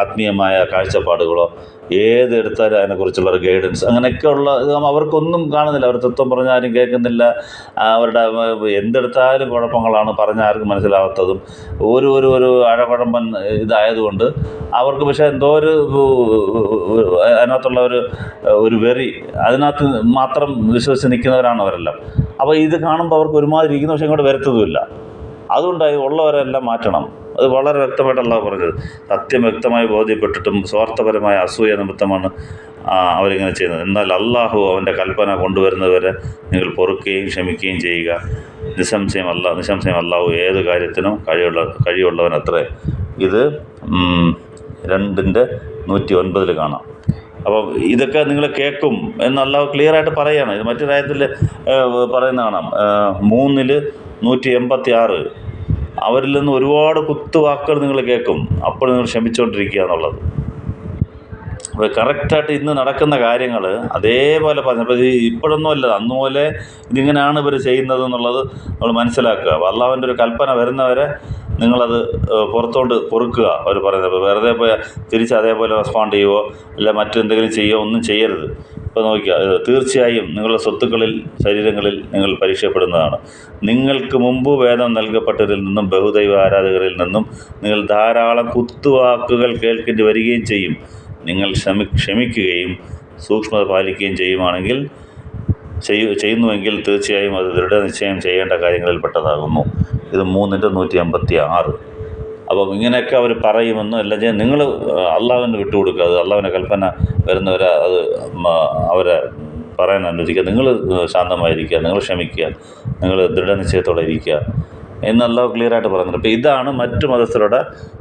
ആത്മീയമായ കാഴ്ചപ്പാടുകളോ ഏതെടുത്താലും അതിനെക്കുറിച്ചുള്ള ഒരു ഗൈഡൻസ് അങ്ങനെയൊക്കെ ഉള്ള അവർക്കൊന്നും കാണുന്നില്ല. അവർ തത്വം പറഞ്ഞാലും കേൾക്കുന്നില്ല. അവരുടെ എന്തെടുത്താലും കുഴപ്പങ്ങളാണ്, പറഞ്ഞാൽ ആർക്കും മനസ്സിലാവാത്തതും ഒരു അഴകുഴമ്പൻ ഇതായതുകൊണ്ട് അവർക്ക് പക്ഷേ എന്തോ അതിനകത്തുള്ള ഒരു വെറി, അതിനകത്ത് മാത്രം വിശ്വസിച്ച് നിൽക്കുന്നവരാണ് അവരെല്ലാം. അപ്പോൾ ഇത് കാണുമ്പോൾ അവർക്ക് ഒരുമാതിരി ഇരിക്കുന്ന പക്ഷേ ഇങ്ങോട്ട് വരത്തതുമില്ല. അതുകൊണ്ടായി ഉള്ളവരെല്ലാം മാറ്റണം. അത് വളരെ വ്യക്തമായിട്ടല്ല പറഞ്ഞത്. സത്യം വ്യക്തമായി ബോധ്യപ്പെട്ടിട്ടും സ്വാർത്ഥപരമായ അസൂയ നിമിത്തമാണ് അവരിങ്ങനെ ചെയ്യുന്നത്. എന്നാൽ അള്ളാഹു അവൻ്റെ കൽപ്പന കൊണ്ടുവരുന്നവരെ നിങ്ങൾ പൊറുക്കുകയും ക്ഷമിക്കുകയും ചെയ്യുക. നിസ്സംശയം അള്ളാഹു ഏത് കാര്യത്തിനും കഴിവുള്ളവനത്രേ. ഇത് 2:109 കാണാം. അപ്പം ഇതൊക്കെ നിങ്ങൾ കേൾക്കും എന്ന് അള്ളാഹു ക്ലിയറായിട്ട് പറയുകയാണ്. ഇത് മറ്റൊരായത്തിൽ പറയുന്ന കാണാം. 3:186 അവരിൽ നിന്ന് ഒരുപാട് കുത്തുവാക്കുകൾ നിങ്ങൾ കേൾക്കും, അപ്പോൾ നിങ്ങൾ ക്ഷമിച്ചുകൊണ്ടിരിക്കുക എന്നുള്ളത്. അപ്പോൾ കറക്റ്റായിട്ട് ഇന്ന് നടക്കുന്ന കാര്യങ്ങൾ അതേപോലെ പറഞ്ഞു. അപ്പോൾ ഇപ്പോഴൊന്നും അല്ല, അന്നുപോലെ ഇതിങ്ങനെയാണ് ഇവർ ചെയ്യുന്നത് എന്നുള്ളത് നമ്മൾ മനസ്സിലാക്കുക. അള്ളാഹുവിൻ്റെ ഒരു കൽപ്പന വരുന്നവരെ നിങ്ങളത് പൊറുക്കുക. അവർ പറയുന്നത് വെറുതെ പോയി തിരിച്ച് അതേപോലെ റെസ്പോണ്ട് ചെയ്യുമോ അല്ല മറ്റെന്തെങ്കിലും ചെയ്യുമോ ഒന്നും ചെയ്യരുത്. ഇപ്പോൾ നോക്കിയാൽ തീർച്ചയായും നിങ്ങളുടെ സ്വത്തുക്കളിൽ ശരീരങ്ങളിൽ നിങ്ങൾ പരീക്ഷപ്പെടുന്നതാണ്. നിങ്ങൾക്ക് മുമ്പ് വേദം നൽകപ്പെട്ടതിൽ നിന്നും ബഹുദൈവ ആരാധകരിൽ നിന്നും നിങ്ങൾ ധാരാളം കുത്തുവാക്കുകൾ കേൾക്കേണ്ടി വരികയും ചെയ്യും. നിങ്ങൾ ക്ഷമിക്കുകയും സൂക്ഷ്മത പാലിക്കുകയും ചെയ്യുവാണെങ്കിൽ ചെയ്യുന്നുവെങ്കിൽ തീർച്ചയായും അത് ദൃഢനിശ്ചയം ചെയ്യേണ്ട കാര്യങ്ങളിൽ പെട്ടതാകുന്നു. ഇത് 3:156. അപ്പം ഇങ്ങനെയൊക്കെ അവർ പറയുമെന്നും എല്ലാം ചെയ്യാൻ നിങ്ങൾ അള്ളാഹുവിന് വിട്ടുകൊടുക്കുക. അത് അള്ളാഹുവിൻ്റെ കൽപ്പന വരുന്നവരെ അത് അവരെ പറയാൻ അനുവദിക്കുക. നിങ്ങൾ ശാന്തമായിരിക്കുക, നിങ്ങൾ ക്ഷമിക്കുക, നിങ്ങൾ ദൃഢനിശ്ചയത്തോടെ ഇരിക്കുക എന്ന് അള്ളാഹു ക്ലിയറായിട്ട് പറയുന്നുണ്ട്. അപ്പോൾ ഇതാണ് മറ്റു മതസ്ഥരുടെ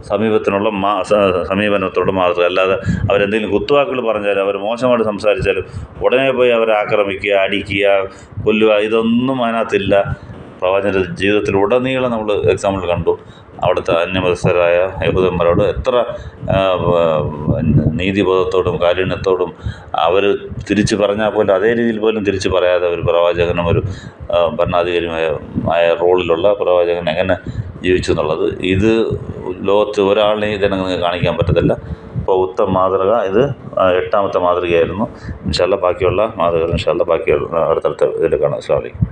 സമീപനത്തോട് മാതൃക. അല്ലാതെ അവരെന്തെങ്കിലും കുത്തുവാക്കുകൾ പറഞ്ഞാലും അവർ മോശമായിട്ട് സംസാരിച്ചാലും ഉടനെ പോയി അവരെ ആക്രമിക്കുക, അടിക്കുക, കൊല്ലുക, ഇതൊന്നും അതിനകത്തില്ല. പ്രവാചകൻ്റെ ജീവിതത്തിലുടനീളം നമ്മൾ എക്സാമ്പിൾ കണ്ടു. അവിടുത്തെ അന്യമതസ്ഥരായ യഹൂദന്മാരോട് എത്ര നീതിബോധത്തോടും കാരുണ്യത്തോടും അവർ തിരിച്ച് പറഞ്ഞാൽ പോലും അതേ രീതിയിൽ പോലും തിരിച്ച് പറയാതെ ഒരു പ്രവാചകനും ഒരു ഭരണാധികാരിയുമായ റോളിലുള്ള പ്രവാചകൻ എങ്ങനെ ജീവിച്ചു എന്നുള്ളത് ഇത് ലോകത്ത് ഒരാളിനെയും ജനങ്ങൾക്ക് കാണിക്കാൻ പറ്റത്തില്ല. അപ്പോൾ ഉത്തമ മാതൃക ഇത് 8ാമത്തെ മാതൃകയായിരുന്നു. ഇൻഷാ അല്ലാഹ് ബാക്കിയുള്ള മാതൃകകൾ അടുത്തടുത്ത ഇതിൽ കാണാം. അസ്സലാമു അലൈക്കും.